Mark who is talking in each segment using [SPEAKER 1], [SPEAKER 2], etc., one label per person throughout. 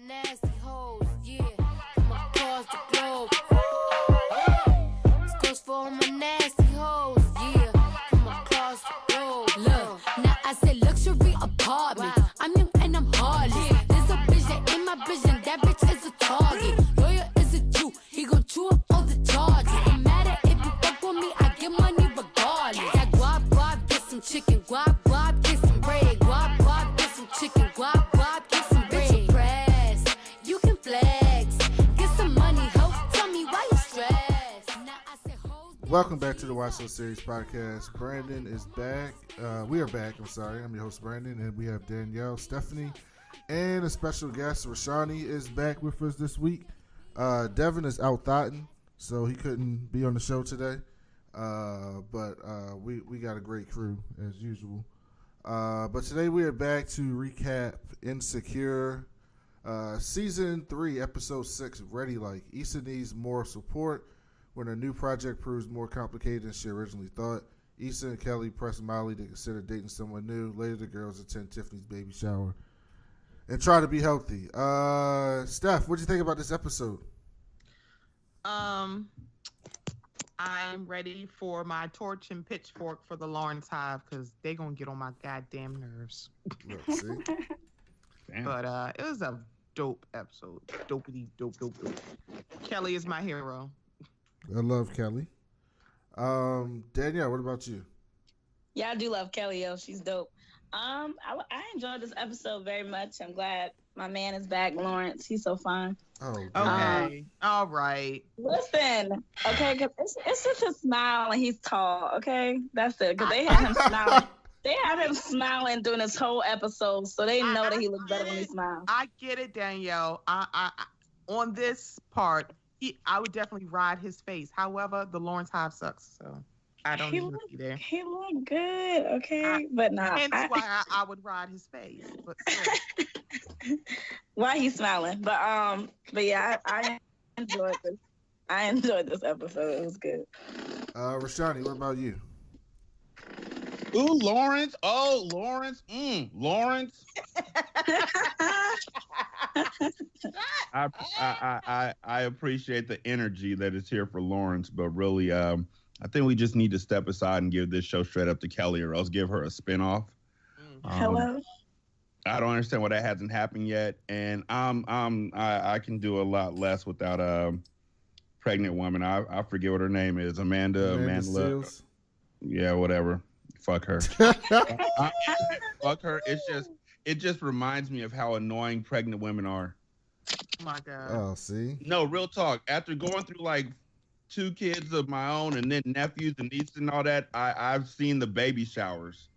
[SPEAKER 1] Nasty hoes, yeah, from across the globe. This goes for all my nasty hoes, yeah, from across the globe. Look, now I said luxury apartment. I'm young and I'm heartless. There's a bitch that ain't my vision. That bitch is a target. Lawyer is a Jew. He gon' chew up all the charges. No matter if you fuck with me, I get money regardless. That guap guap, get some chicken. Guap guap, get some bread. Guap guap, get some chicken. Guap guap, get some bread. You can flex. Get some money, ho. Tell me why you stressed. Now I said,
[SPEAKER 2] welcome back to the Why So Serious podcast. Brandon is back. We are back. I'm sorry. I'm your host, Brandon, and we have Danielle, Stephanie, and a special guest, Rashanii, is back with us this week. Devin is out thotting, so he couldn't be on the show today. But we got a great crew as usual. But today we are back to recap Insecure, season 3, episode 6 of Ready-Like. Issa needs more support when her new project proves more complicated than she originally thought. Issa and Kelli press Molly to consider dating someone new. Later, the girls attend Tiffany's baby shower and try to be healthy. Steph, what'd you think about this episode?
[SPEAKER 3] I'm ready for my torch and pitchfork for the Lawrence Hive because they're going to get on my goddamn nerves.
[SPEAKER 2] Let's see.
[SPEAKER 3] But it was a dope episode. Dopey, dope. Kelli is my hero.
[SPEAKER 2] I love Kelli. Danielle, what about you?
[SPEAKER 4] Yeah, I do love Kelli, yo. She's dope. I enjoyed this episode very much. I'm glad my man is back, Lawrence. He's so fine.
[SPEAKER 2] Oh,
[SPEAKER 3] okay. All right.
[SPEAKER 4] Listen, okay, because it's just his smile and he's tall, okay? That's it. Because they had him smiling. They had him smiling during this whole episode, so they know that he looks better when he smiles.
[SPEAKER 3] I get it, Danielle. I on this part, I would definitely ride his face. However, the Lawrence Hive sucks, so I don't need to be there.
[SPEAKER 4] He looked good, okay? But nah.
[SPEAKER 3] Hence why I would ride his face. But
[SPEAKER 4] why he's smiling. But yeah, I enjoyed this. I enjoyed this episode. It was good.
[SPEAKER 2] Rashanii, what about you?
[SPEAKER 5] Ooh, Lawrence. Oh, Lawrence. Lawrence. I appreciate the energy that is here for Lawrence, but really, I think we just need to step aside and give this show straight up to Kelli, or else give her a spinoff.
[SPEAKER 4] Hello.
[SPEAKER 5] I don't understand why that hasn't happened yet, and I can do a lot less without a pregnant woman. I forget what her name is. Amanda
[SPEAKER 2] Seals.
[SPEAKER 5] Yeah, whatever. Fuck her. Fuck her. It just reminds me of how annoying pregnant women are.
[SPEAKER 3] Oh my God.
[SPEAKER 2] Oh, see?
[SPEAKER 5] No, real talk. After going through like 2 kids of my own and then nephews and nieces and all that, I've seen the baby showers.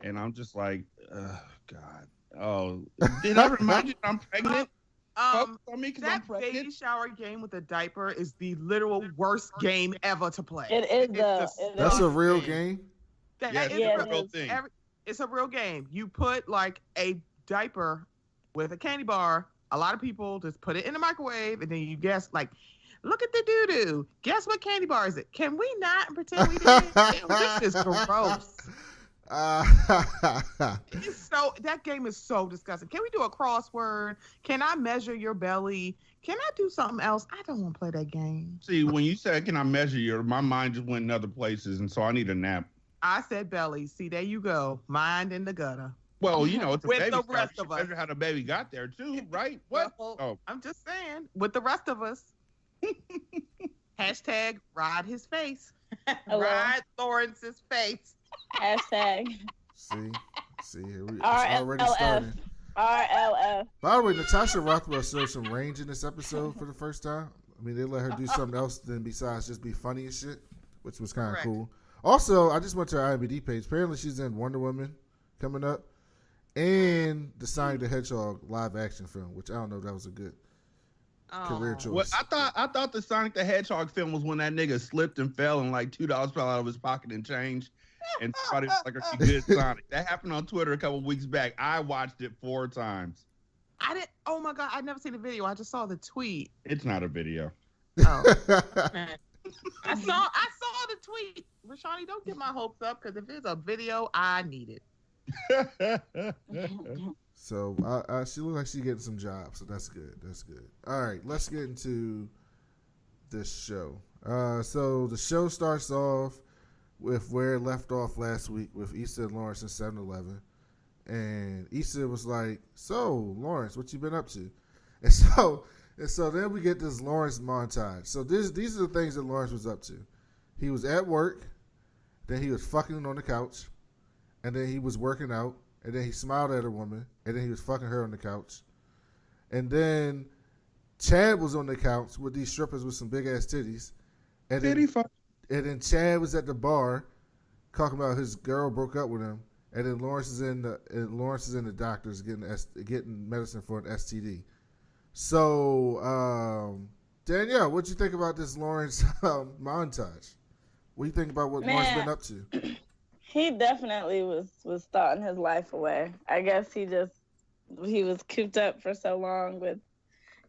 [SPEAKER 5] And I'm just like, oh, God. Oh, did I remind you that I'm pregnant?
[SPEAKER 3] That baby shower game with a diaper is the literal worst game ever to play.
[SPEAKER 4] It is.
[SPEAKER 2] That's a real game?
[SPEAKER 3] It's a real game. You put like a diaper with a candy bar. A lot of people just put it in the microwave and then you guess, like, look at the doo-doo. Guess what candy bar is it? Can we not pretend we didn't? This is gross. That game is so disgusting. Can we do a crossword? Can I measure your belly? Can I do something else? I don't want to play that game.
[SPEAKER 5] See, when you said, can I measure my mind just went in other places, and so I need a nap.
[SPEAKER 3] I said belly. See, there you go. Mind in the gutter.
[SPEAKER 5] Well, you know, it's a
[SPEAKER 3] with
[SPEAKER 5] baby.
[SPEAKER 3] The rest of us.
[SPEAKER 5] Measure how the baby got there too, right? What?
[SPEAKER 3] Well, I'm just saying, with the rest of us. Hashtag ride his face. Ride Lawrence's face.
[SPEAKER 4] Hashtag.
[SPEAKER 2] See, here we already started.
[SPEAKER 4] RLF.
[SPEAKER 2] By the way, Natasha Rothwell showed some range in this episode for the first time. I mean, they let her do something else than besides just be funny and shit, which was kind of cool. Also, I just went to her IMDb page. Apparently, she's in Wonder Woman coming up and the Sonic the Hedgehog live action film, which I don't know if that was a good career choice.
[SPEAKER 5] Well, I thought the Sonic the Hedgehog film was when that nigga slipped and fell and like $2 fell out of his pocket and changed. And somebody was like, "Are you good, Sonic?" That happened on Twitter a couple weeks back. I watched it 4 times.
[SPEAKER 3] I didn't. Oh my God! I never seen the video. I just saw the tweet.
[SPEAKER 5] It's not a video.
[SPEAKER 3] Oh. I saw the tweet. Rashanii, don't get my hopes up because if it's a video, I need it.
[SPEAKER 2] So she looks like she's getting some jobs, so that's good. That's good. All right, let's get into this show. So the show starts off with where it left off last week with Issa and Lawrence in 7-Eleven. And Issa was like, so, Lawrence, what you been up to? And so then we get this Lawrence montage. So these are the things that Lawrence was up to. He was at work, then he was fucking on the couch, and then he was working out, and then he smiled at a woman, and then he was fucking her on the couch. And then Chad was on the couch with these strippers with some big ass titties. And then Chad was at the bar talking about his girl broke up with him, and then Lawrence is in the doctor's getting medicine for an STD. So Danielle, what'd you think about this Lawrence montage? What do you think about what Lawrence been up to?
[SPEAKER 4] He definitely was thoughting his life away. I guess he was cooped up for so long with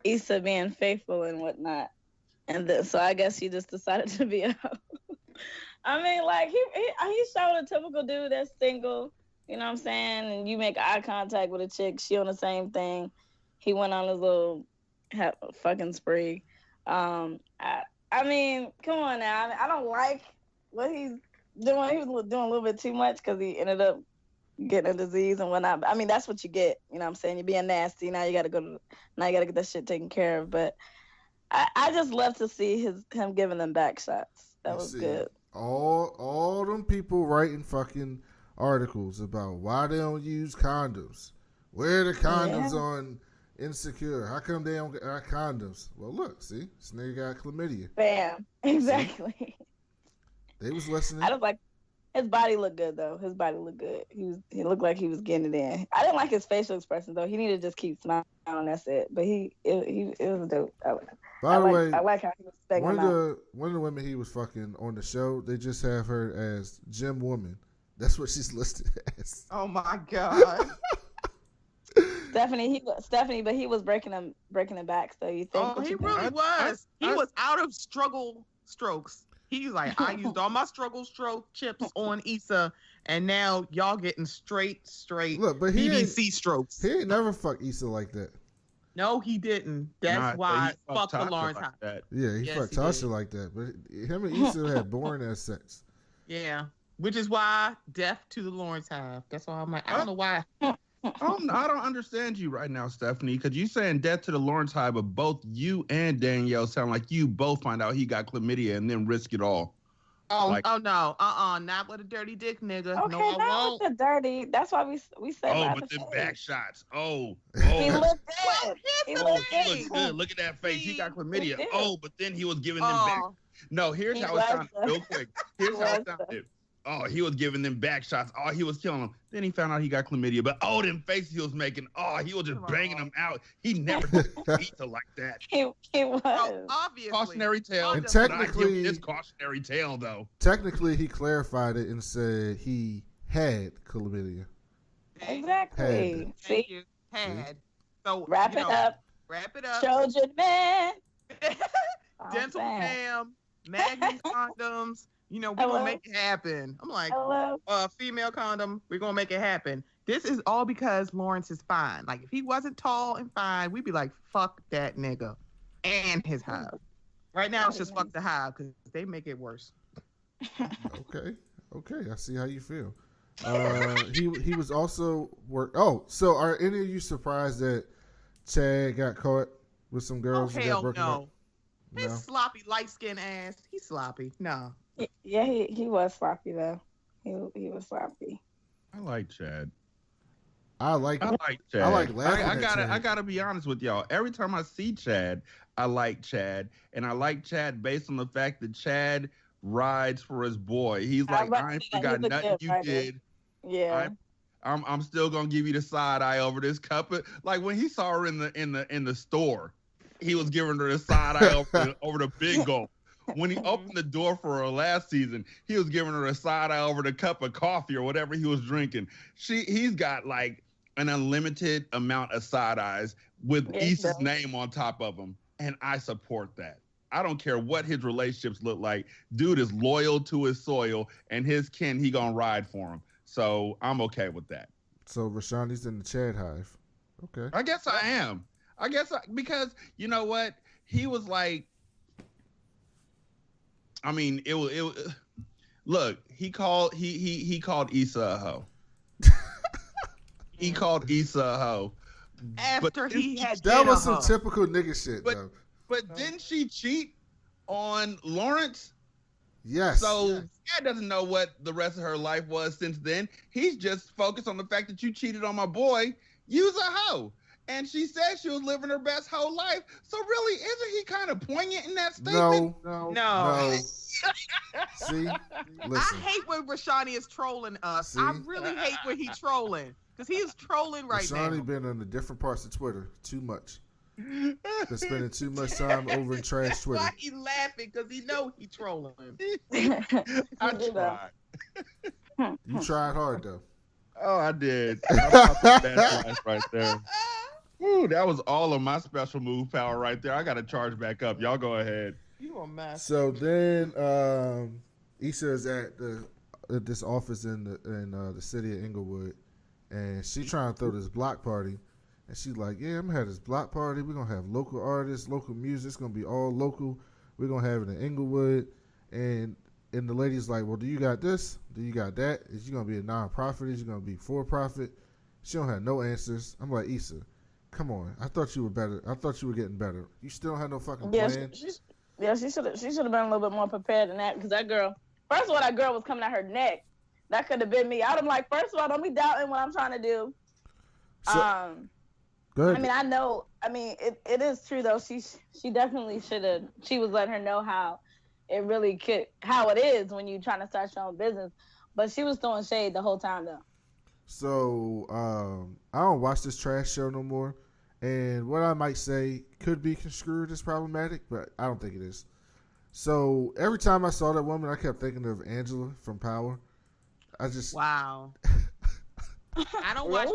[SPEAKER 4] Issa being faithful and whatnot, and so I guess he just decided to be a hoe. I mean, like he showed a typical dude that's single. You know what I'm saying? And you make eye contact with a chick, she on the same thing. He went on his little fucking spree. I mean, come on now. I don't like what he's doing. He was doing a little bit too much because he ended up getting a disease and whatnot. I mean, that's what you get. You know what I'm saying? You're being nasty. Now you got to get that shit taken care of. But I just love to see him giving them back shots. That was good.
[SPEAKER 2] All them people writing fucking articles about why they don't use condoms. Where are the condoms on Insecure? How come they don't got condoms? Well, look, see, this nigga got chlamydia.
[SPEAKER 4] Bam. Exactly.
[SPEAKER 2] See? They was listening.
[SPEAKER 4] I don't like his body looked good though. His body looked good. He looked like he was getting it in. I didn't like his facial expression though. He needed to just keep smiling. That's it. But it was dope.
[SPEAKER 2] By the way,
[SPEAKER 4] I like how he was
[SPEAKER 2] one of the women he was fucking on the show, they just have her as Gym Woman. That's what she's listed as.
[SPEAKER 3] Oh my God.
[SPEAKER 4] Stephanie, but he was breaking them back. So you think?
[SPEAKER 3] Oh, he really was. He was out of struggle strokes. He's like, I used all my struggle stroke chips on Issa, and now y'all getting straight
[SPEAKER 2] look, but
[SPEAKER 3] BBC strokes.
[SPEAKER 2] He ain't never fucked Issa like that.
[SPEAKER 3] No, he didn't. That's why fuck the Lawrence House.
[SPEAKER 2] Yeah, he fucked Tasha like that. But him and Issa had boring ass sex.
[SPEAKER 3] Yeah, which is why death to the Lawrence Hive. That's why I'm like, I don't know why.
[SPEAKER 5] I don't understand you right now, Stephanie, because you saying death to the Lawrence Hive, but both you and Danielle sound like you both find out he got chlamydia and then risk it all.
[SPEAKER 3] Oh, no. Not with a dirty dick, nigga.
[SPEAKER 4] Okay,
[SPEAKER 3] no, I
[SPEAKER 4] not
[SPEAKER 3] won't.
[SPEAKER 4] with the dirty. That's why we said.
[SPEAKER 5] Oh, but the back shots. Oh.
[SPEAKER 4] He looked good.
[SPEAKER 5] He looked good. Look at that face. He got chlamydia. But then he was giving them back. No, here's how it sounded. Real quick. Here's how it sounded. Oh, he was giving them back shots. Oh, he was killing them. Then he found out he got chlamydia. But them faces he was making. Oh, he was just banging them out. He never did pizza like that.
[SPEAKER 4] He was.
[SPEAKER 3] Oh, obviously.
[SPEAKER 5] Cautionary tale.
[SPEAKER 2] And technically,
[SPEAKER 5] it's cautionary tale though.
[SPEAKER 2] Technically, he clarified it and said he had chlamydia.
[SPEAKER 4] Exactly.
[SPEAKER 3] Thank you. Had. So
[SPEAKER 4] wrap it up. Children, man.
[SPEAKER 3] Dental cam, Magnum condoms. We're going to make it happen. I'm like, female condom, we're going to make it happen. This is all because Lawrence is fine. Like, if he wasn't tall and fine, we'd be like, fuck that nigga and his hive. Right now, it's just fuck the hive because they make it worse.
[SPEAKER 2] Okay. I see how you feel. He was also so are any of you surprised that Chad got caught with some girls that got broken up?
[SPEAKER 3] His sloppy, light-skinned ass. He's sloppy. No.
[SPEAKER 4] Yeah, he was sloppy though. He was sloppy.
[SPEAKER 5] I like Chad.
[SPEAKER 2] I like Chad.
[SPEAKER 5] I like laughing at Chad. I gotta be honest with y'all. Every time I see Chad, I like Chad, and I like Chad based on the fact that Chad rides for his boy. He's like, I ain't forgot nothing you did.
[SPEAKER 4] Yeah.
[SPEAKER 5] I'm still gonna give you the side eye over this cup. Like when he saw her in the store, he was giving her the side eye over the big gulp. When he opened the door for her last season, he was giving her a side eye over the cup of coffee or whatever he was drinking. He's got like an unlimited amount of side eyes with Issa's name on top of them, and I support that. I don't care what his relationships look like. Dude is loyal to his soil, and he gonna ride for him. So I'm okay with that.
[SPEAKER 2] So Rashani's in the Chad hive. Okay.
[SPEAKER 5] I guess I am. Because you know what? He was like, I mean, it was look, he called Issa a hoe. He called Issa a hoe.
[SPEAKER 3] After he had
[SPEAKER 2] that was
[SPEAKER 3] a
[SPEAKER 2] some typical nigga shit, though.
[SPEAKER 5] But didn't she cheat on Lawrence?
[SPEAKER 2] Yes.
[SPEAKER 5] So Dad doesn't know what the rest of her life was since then. He's just focused on the fact that you cheated on my boy. You's a hoe. And she said she was living her best whole life. So really, isn't he kind of poignant in that statement?
[SPEAKER 3] No.
[SPEAKER 2] See? Listen.
[SPEAKER 3] I hate when Rashanii is trolling us.
[SPEAKER 2] See?
[SPEAKER 3] I really hate when he's trolling. Because he is trolling right now.
[SPEAKER 2] Rashanii been on the different parts of Twitter too much. Been spending too much time over in trash Twitter.
[SPEAKER 3] Why he laughing? Because he know he trolling.
[SPEAKER 5] I tried.
[SPEAKER 2] You tried hard, though.
[SPEAKER 5] Oh, I did. I popped the bad slice right there. Ooh, that was all of my special move power right there. I got to charge back up. Y'all go ahead.
[SPEAKER 3] You a mess.
[SPEAKER 2] So then Issa is at this office in the city of Inglewood, and she trying to throw this block party. And she's like, yeah, I'm going to have this block party. We're going to have local artists, local music. It's going to be all local. We're going to have it in Inglewood. And the lady's like, well, do you got this? Do you got that? Is you going to be a non-profit? Is you going to be for-profit? She don't have no answers. I'm like, Issa, come on. I thought you were better. I thought you were getting better. You still don't have no fucking plan?
[SPEAKER 4] She should have been a little bit more prepared than that, because that girl, first of all, that girl was coming at her neck. That could have been me. I would have like, first of all, don't be doubting what I'm trying to do.
[SPEAKER 2] So, go ahead.
[SPEAKER 4] I mean, I know. I mean, it is true though. She definitely should have. She was letting her know how it is when you trying to start your own business. But she was throwing shade the whole time though.
[SPEAKER 2] So I don't watch this trash show no more, and what I might say could be construed as problematic, but I don't think it is. So every time I saw that woman, I kept thinking of Angela from Power.
[SPEAKER 3] Wow. I don't watch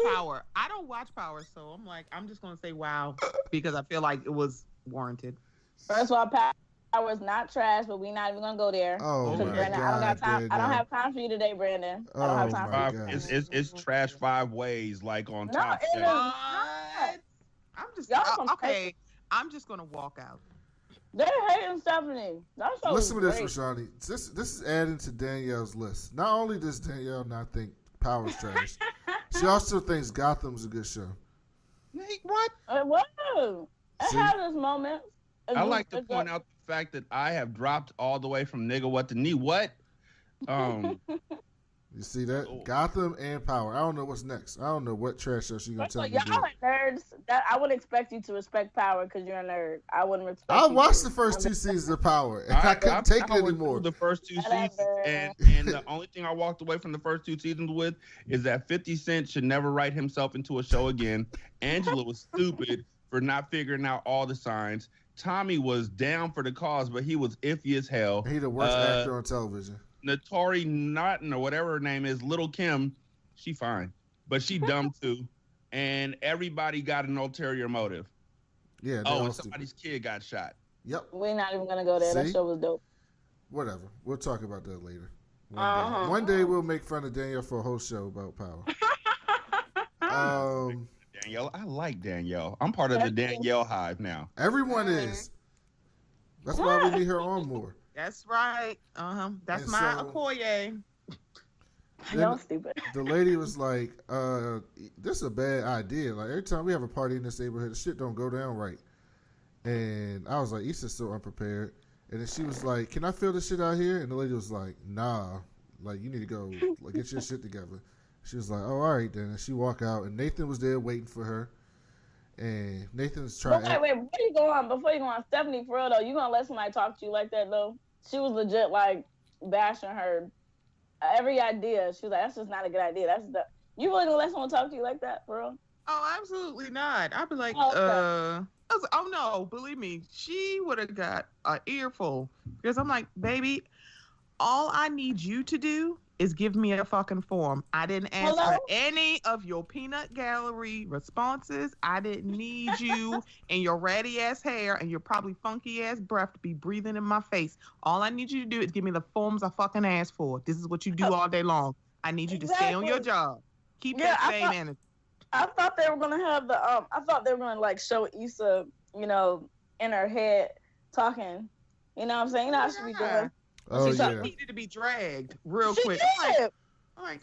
[SPEAKER 3] Power. So I'm like, I'm just gonna say wow because I feel like it was warranted.
[SPEAKER 4] First of all, Power is not trash, but we're not even gonna go there.
[SPEAKER 2] Oh my
[SPEAKER 4] Brandon,
[SPEAKER 2] God,
[SPEAKER 4] I don't have time for you today, Brandon. I don't have time for you.
[SPEAKER 5] It's trash 5 ways, like on Top
[SPEAKER 4] it
[SPEAKER 5] Chef.
[SPEAKER 4] is not.
[SPEAKER 3] I'm just
[SPEAKER 4] okay.
[SPEAKER 3] I'm just gonna walk out.
[SPEAKER 4] They're hating Stephanie.
[SPEAKER 2] Listen to this, Rashanii. This is adding to Danielle's list. Not only does Danielle not think Power's trash, she also thinks Gotham's a good show.
[SPEAKER 5] What?
[SPEAKER 4] Whoa. It has its moments.
[SPEAKER 5] I like to point out the fact that I have dropped all the way from nigga what to knee. What?
[SPEAKER 2] You see that? Gotham and Power. I don't know what's next. I don't know what trash show she's going to tell me to do.
[SPEAKER 4] Y'all are nerds. I would expect you to respect Power because you're a nerd. I wouldn't respect
[SPEAKER 2] I watched the first 2 seasons of Power, and I couldn't take it anymore.
[SPEAKER 5] The first 2 seasons, and the only thing I walked away from the first 2 seasons with is that 50 Cent should never write himself into a show again. Angela was stupid for not figuring out all the signs. Tommy was down for the cause, but he was iffy as hell.
[SPEAKER 2] He the worst actor on television.
[SPEAKER 5] Notori Naughton or whatever her name is, Little Kim, she fine, but she dumb too. And everybody got an ulterior motive.
[SPEAKER 2] Yeah.
[SPEAKER 5] And somebody's kid got shot.
[SPEAKER 2] Yep.
[SPEAKER 4] We're not even gonna go there.
[SPEAKER 2] See?
[SPEAKER 4] That show was dope.
[SPEAKER 2] Whatever. We'll talk about that later. One day we'll make fun of Danielle for a whole show about Power.
[SPEAKER 5] Danielle, I like Danielle. I'm part of the Danielle hive now.
[SPEAKER 2] Everyone is. That's why we need her on more.
[SPEAKER 3] That's right. That's
[SPEAKER 2] and
[SPEAKER 3] my
[SPEAKER 2] so,
[SPEAKER 3] Okoye.
[SPEAKER 4] Y'all stupid.
[SPEAKER 2] The lady was like, this is a bad idea. Like, every time we have a party in this neighborhood, the shit don't go down right. And I was like, Issa's so unprepared. And then she was like, can I fill this shit out here? And the lady was like, nah. Like, you need to go get your shit together. She was like, oh, all right then. And she walked out, and Nathan was there waiting for her. And Nathan's trying.
[SPEAKER 4] Wait, before you go on, Stephanie, for real though, you gonna let somebody talk to you like that though? She was legit like bashing her every idea. She was like, that's just not a good idea. You really gonna let someone talk to you like that, for real?
[SPEAKER 3] Oh, absolutely not. I'd be like,
[SPEAKER 4] okay.
[SPEAKER 3] oh no, believe me, she would have got an earful because I'm like, baby, all I need you to do is give me a fucking form. I didn't ask for any of your peanut gallery responses. I didn't need you and your ratty ass hair and your probably funky ass breath to be breathing in my face. All I need you to do is give me the forms I fucking asked for. This is what you do all day long. I need you to stay on your job. Keep that same energy.
[SPEAKER 4] I thought they were gonna have the I thought they were gonna like show Issa, you know, in her head talking. You know what I'm saying? You know how she be doing.
[SPEAKER 2] Oh,
[SPEAKER 3] She
[SPEAKER 2] yeah.
[SPEAKER 3] needed to be dragged real
[SPEAKER 4] She
[SPEAKER 3] quick.
[SPEAKER 4] did.
[SPEAKER 3] I'm like,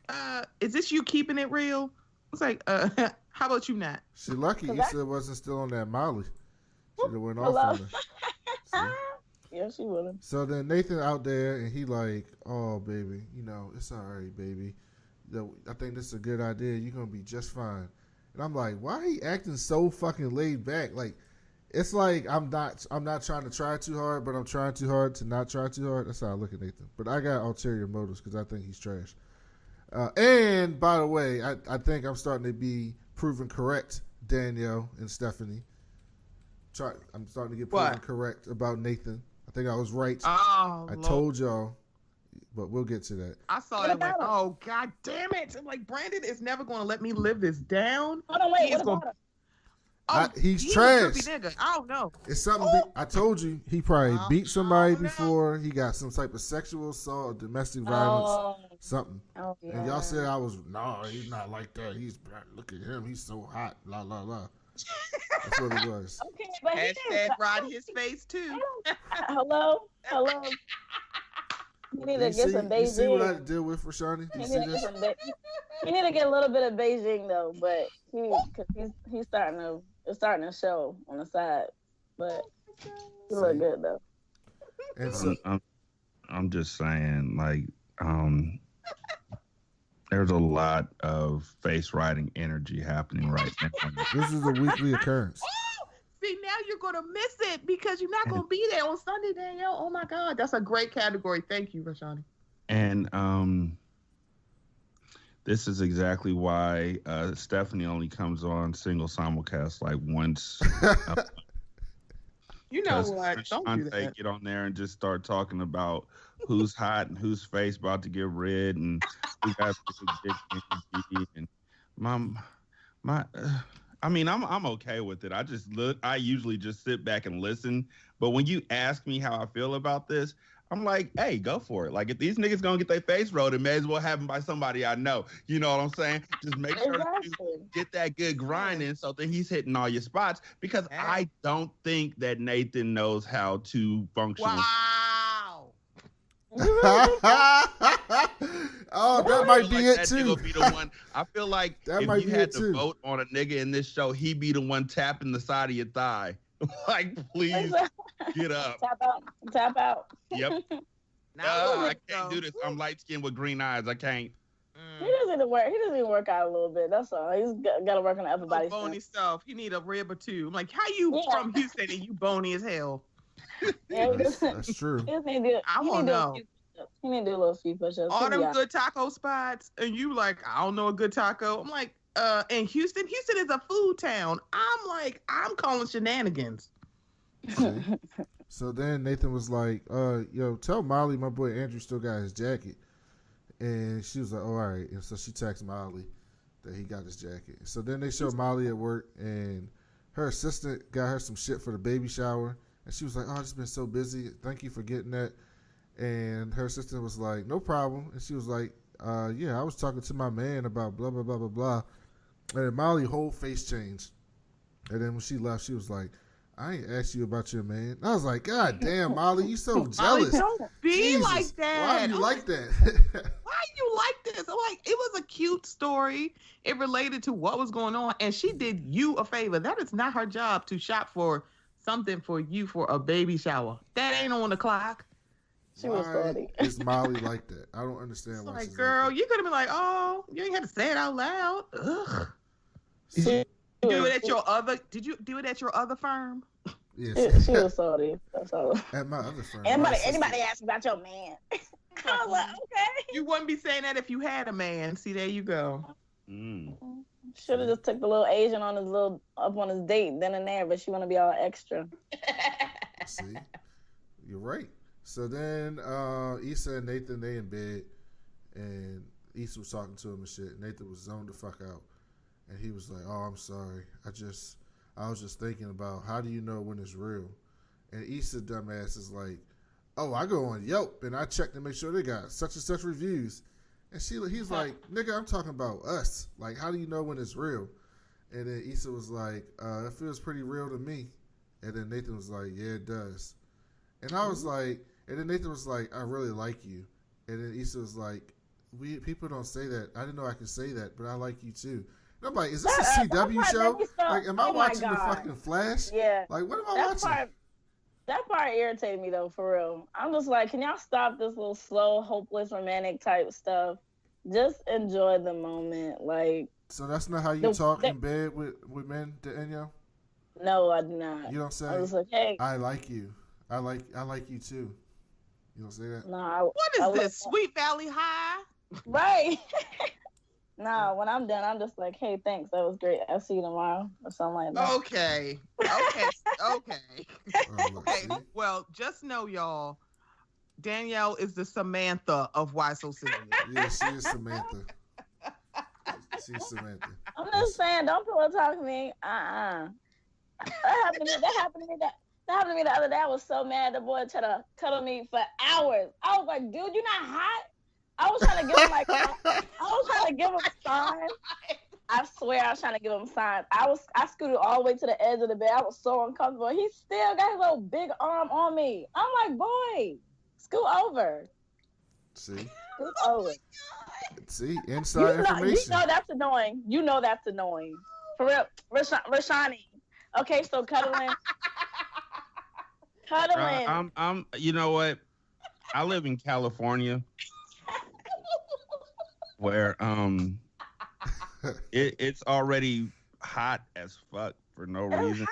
[SPEAKER 3] is this you keeping it real? It's like, how about you not?
[SPEAKER 2] She lucky
[SPEAKER 4] Cause
[SPEAKER 2] Issa wasn't still on that Molly. She'd have went off
[SPEAKER 4] Hello?
[SPEAKER 2] on her. See?
[SPEAKER 4] Yeah, she would have.
[SPEAKER 2] So then Nathan out there and he like, oh baby, you know, it's all right, baby. I think this is a good idea. You're gonna be just fine. And I'm like, why are he acting so fucking laid back? Like, it's like I'm not trying to try too hard, but I'm trying too hard to not try too hard. That's how I look at Nathan. But I got ulterior motives because I think he's trash. And by the way, I think I'm starting to be proven correct, Danielle and Stephanie. I'm starting to get proven correct about Nathan. I think I was right.
[SPEAKER 3] Oh,
[SPEAKER 2] I
[SPEAKER 3] Lord.
[SPEAKER 2] told y'all, but we'll get to that.
[SPEAKER 3] I saw it and went, oh, God damn it. I'm like, Brandon is never going to let me live this down.
[SPEAKER 4] Hold on, wait.
[SPEAKER 3] He is
[SPEAKER 4] What about
[SPEAKER 3] gonna-
[SPEAKER 4] her?
[SPEAKER 2] He's
[SPEAKER 3] he's
[SPEAKER 2] trash.
[SPEAKER 3] a trippy nigga. I don't know.
[SPEAKER 2] It's something I told you. He probably beat somebody
[SPEAKER 3] oh, no.
[SPEAKER 2] before. He got some type of sexual assault or domestic violence, something.
[SPEAKER 4] Oh, yeah.
[SPEAKER 2] And y'all said I was, no, he's not like that. Look at him. He's so hot. La, la, la. That's what it was.
[SPEAKER 4] Okay, but he
[SPEAKER 3] Hashtag
[SPEAKER 4] didn't.
[SPEAKER 3] ride his face, too.
[SPEAKER 4] Hello? You need to get some
[SPEAKER 2] You see what I
[SPEAKER 4] Beijing.
[SPEAKER 2] deal with, Rashanii? You
[SPEAKER 4] You
[SPEAKER 2] see
[SPEAKER 4] need to
[SPEAKER 2] this?
[SPEAKER 4] get some you need to get a little bit of Beijing though, but he's starting to show on the side, but he look good though.
[SPEAKER 2] And so,
[SPEAKER 5] I'm just saying, like, there's a lot of face writing energy happening right now.
[SPEAKER 2] this is a weekly occurrence.
[SPEAKER 3] See, now you're going to miss it because you're not going to be there on Sunday, Danielle. Oh, my God. That's a great category. Thank you, Rashanii.
[SPEAKER 5] And this is exactly why Stephanie only comes on Single Simulcast like once.
[SPEAKER 3] You know what? Don't do
[SPEAKER 5] They
[SPEAKER 3] that.
[SPEAKER 5] get on there and just start talking about who's hot and whose face about to get red and who got big energy and I mean, I'm okay with it. I usually just sit back and listen. But when you ask me how I feel about this, I'm like, hey, go for it. Like, if these niggas gonna get their face rolled, it may as well happen by somebody I know. You know what I'm saying? Just make sure that you get that good grind in so that he's hitting all your spots. Because I don't think that Nathan knows how to function.
[SPEAKER 3] Wow.
[SPEAKER 2] Oh, that might be it
[SPEAKER 5] that
[SPEAKER 2] too.
[SPEAKER 5] nigga be the one. I feel like
[SPEAKER 2] That
[SPEAKER 5] if
[SPEAKER 2] might
[SPEAKER 5] you
[SPEAKER 2] be
[SPEAKER 5] had
[SPEAKER 2] it,
[SPEAKER 5] to
[SPEAKER 2] too.
[SPEAKER 5] vote on a nigga in this show, he'd be the one tapping the side of your thigh. Like, please get up.
[SPEAKER 4] Tap out.
[SPEAKER 5] Yep.
[SPEAKER 3] Now,
[SPEAKER 5] I can't do this. I'm light skinned with green eyes. I can't.
[SPEAKER 4] He doesn't even work. He doesn't even work out a little bit. That's all. He's got to work on the upper body
[SPEAKER 3] bony
[SPEAKER 4] strength.
[SPEAKER 3] stuff. He need a rib or two. I'm like, how you from Houston and you bony as hell?
[SPEAKER 4] Yeah,
[SPEAKER 2] That's true.
[SPEAKER 4] he need to do,
[SPEAKER 3] I
[SPEAKER 4] he
[SPEAKER 3] won't
[SPEAKER 4] need to do a
[SPEAKER 3] know.
[SPEAKER 4] few push-ups. He need to do a little few push-ups.
[SPEAKER 3] All
[SPEAKER 4] He'll be
[SPEAKER 3] them
[SPEAKER 4] all
[SPEAKER 3] good taco spots, and you like, I don't know a good taco. I'm like, in Houston is a food town. I'm like, I'm calling shenanigans.
[SPEAKER 2] See? So then Nathan was like, yo, tell Molly my boy Andrew still got his jacket. And she was like, oh, all right. And so she texted Molly that he got his jacket. So then they showed Molly at work, and her assistant got her some shit for the baby shower. And she was like, oh, I've just been so busy. Thank you for getting that. And her assistant was like, no problem. And she was like, yeah, I was talking to my man about blah, blah, blah, blah, blah. And then Molly's whole face changed. And then when she left, she was like, I ain't asked you about your man. I was like, God damn, Molly, you so
[SPEAKER 3] Molly,
[SPEAKER 2] jealous.
[SPEAKER 3] don't be
[SPEAKER 2] Jesus,
[SPEAKER 3] like that.
[SPEAKER 2] Why are you
[SPEAKER 3] I'm
[SPEAKER 2] like that?
[SPEAKER 3] Why you like this? I'm like, it was a cute story. It related to what was going on, and she did you a favor. That is not her job to shop for something for you for a baby shower. That ain't on the clock.
[SPEAKER 4] She was
[SPEAKER 2] Why
[SPEAKER 4] funny.
[SPEAKER 2] is Molly like that? I don't understand
[SPEAKER 3] It's
[SPEAKER 2] why
[SPEAKER 3] like,
[SPEAKER 2] she's
[SPEAKER 3] girl,
[SPEAKER 2] like
[SPEAKER 3] you could have been like, oh, you ain't had to say it out loud. Ugh.
[SPEAKER 2] that.
[SPEAKER 3] Do it at your other. Did you do it at your other firm?
[SPEAKER 2] Yes,
[SPEAKER 4] She was salty. That's all.
[SPEAKER 2] at my other friend.
[SPEAKER 4] Anybody ask about your man? I was like, okay.
[SPEAKER 3] You wouldn't be saying that if you had a man. See, there you go.
[SPEAKER 4] Should have just took the little Asian on his date then and there, but she want to be all extra.
[SPEAKER 2] See, you're right. So then Issa and Nathan, they in bed, and Issa was talking to him and shit. Nathan was zoned the fuck out, and he was like, "Oh, I'm sorry. I was just thinking about how do you know when it's real?" And Issa dumbass is like, "Oh, I go on Yelp and I check to make sure they got such and such reviews." And he's like, "Nigga, I'm talking about us. Like, how do you know when it's real?" And then Issa was like, it feels pretty real to me. And then Nathan was like, yeah, it does. And I was like, and then Nathan was like, I really like you. And then Issa was like, people don't say that. I didn't know I could say that, but I like you too. And I'm like, is this a CW show? Like, am I watching the fucking Flash?
[SPEAKER 4] Yeah.
[SPEAKER 2] Like, what am I watching?
[SPEAKER 4] That part irritated me though, for real. I'm just like, can y'all stop this little slow, hopeless, romantic type stuff? Just enjoy the moment. Like.
[SPEAKER 2] So that's not how you talk in bed with men, Danielle?
[SPEAKER 4] No, I do not.
[SPEAKER 2] You don't say,
[SPEAKER 4] I was like, hey.
[SPEAKER 2] I like you. I like you too. You don't say that?
[SPEAKER 4] No.
[SPEAKER 3] What is this, Sweet Valley High?
[SPEAKER 4] Right. No, when I'm done, I'm just like, hey, thanks. That was great. I'll see you tomorrow or something like that.
[SPEAKER 3] Okay. Okay. Well, just know, y'all, Danielle is the Samantha of Why So Serious.
[SPEAKER 2] Yeah, she is Samantha. She's Samantha.
[SPEAKER 4] I'm just saying, don't pillow talk to me. That happened to me the other day. I was so mad. The boy tried to cuddle me for hours. I was like, dude, you're not hot? I was trying to give him a sign. I swear I was trying to give him signs. I scooted all the way to the edge of the bed. I was so uncomfortable. He still got his little big arm on me. I'm like, boy, scoot over.
[SPEAKER 2] See?
[SPEAKER 4] Scoot over.
[SPEAKER 2] See, inside information.
[SPEAKER 4] You know that's annoying. For real, Rashanii. Okay, so cuddling.
[SPEAKER 5] I'm. You know what? I live in California, where it's already hot as fuck for no reason.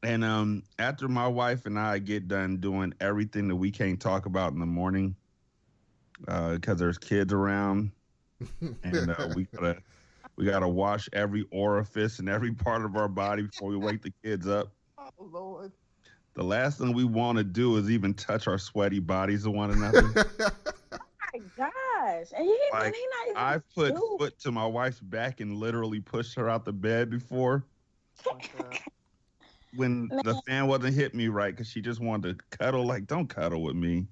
[SPEAKER 5] And after my wife and I get done doing everything that we can't talk about in the morning, because there's kids around, and we gotta wash every orifice and every part of our body before we wake the kids up.
[SPEAKER 3] Oh Lord!
[SPEAKER 5] The last thing we want to do is even touch our sweaty bodies to one another.
[SPEAKER 4] Oh my gosh! And he not even.
[SPEAKER 5] I've put foot to my wife's back and literally pushed her out the bed before. When the fan wasn't hit me right, because she just wanted to cuddle. Like, don't cuddle with me.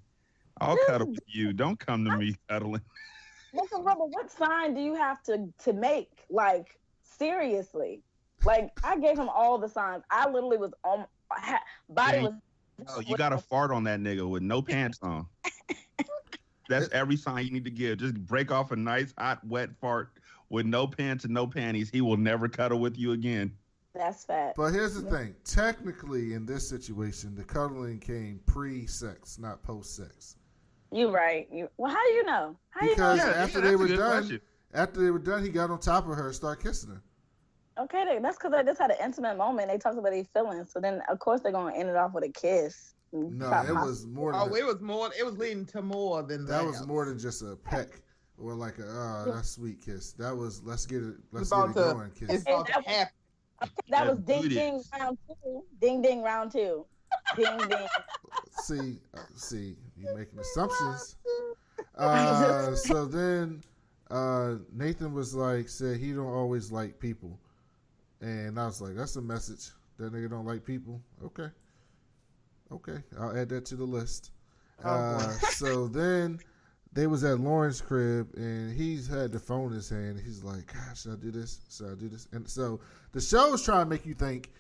[SPEAKER 5] I'll cuddle with you. Don't come to me cuddling.
[SPEAKER 4] Listen, Rubber, what sign do you have to make? Like, seriously. Like, I gave him all the signs. I literally was on body was.
[SPEAKER 5] Oh, you got to fart on that nigga with no pants on. That's every sign you need to give. Just break off a nice, hot, wet fart with no pants and no panties. He will never cuddle with you again.
[SPEAKER 4] That's fat.
[SPEAKER 2] But here's the thing. Technically, in this situation, the cuddling came pre-sex, not post-sex.
[SPEAKER 4] You're right. Well, how do you know?
[SPEAKER 2] Because after they were done, he got on top of her and started kissing her.
[SPEAKER 4] Okay, that's because they just had an intimate moment. They talked about their feelings. So then, of course, they're going to end it off with a kiss.
[SPEAKER 2] No, it was more than
[SPEAKER 3] it was more. It was leading to more than that.
[SPEAKER 2] That was more than just a peck or like that's sweet kiss. That was let's get it going kiss.
[SPEAKER 3] It's about to happen.
[SPEAKER 4] That was ding ding round 2. Ding ding round 2. Ding ding.
[SPEAKER 2] See, you making assumptions. So then Nathan was like, said he don't always like people, and I was like, that's a message. That nigga don't like people. Okay, I'll add that to the list. So then they was at Lauren's crib, and he's had the phone in his hand. And he's like, gosh, should I do this? Should I do this? And so the show is trying to make you think,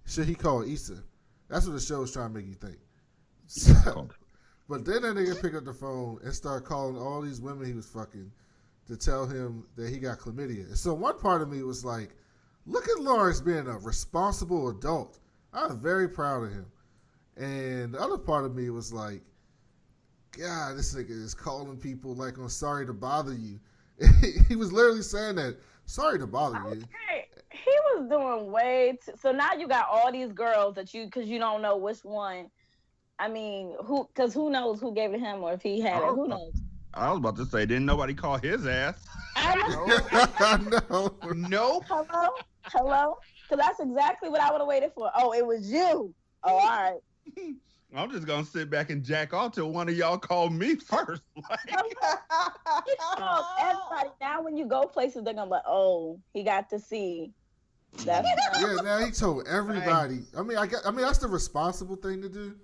[SPEAKER 2] should he call Issa? That's what the show is trying to make you think. So, but then that nigga picked up the phone and started calling all these women he was fucking to tell him that he got chlamydia. And so one part of me was like, look at Lawrence being a responsible adult. I'm very proud of him. And the other part of me was like, God, this nigga is calling people like on Sorry to Bother You. He was literally saying that, sorry to bother you.
[SPEAKER 4] He was doing way too. So now you got all these girls that because you don't know which one. I mean, who knows who gave it to him or if he had it. Who knows?
[SPEAKER 5] I was about to say, didn't nobody call his ass?
[SPEAKER 2] I know.
[SPEAKER 3] Nope.
[SPEAKER 4] Hello? Because that's exactly what I would have waited for. Oh, it was you. Oh, all right.
[SPEAKER 5] I'm just going to sit back and jack off till one of y'all call me first.
[SPEAKER 4] He called everybody. Now when you go places, they're going to be like, oh, he got to see.
[SPEAKER 2] Yeah, now he told everybody. I mean, that's the responsible thing to do.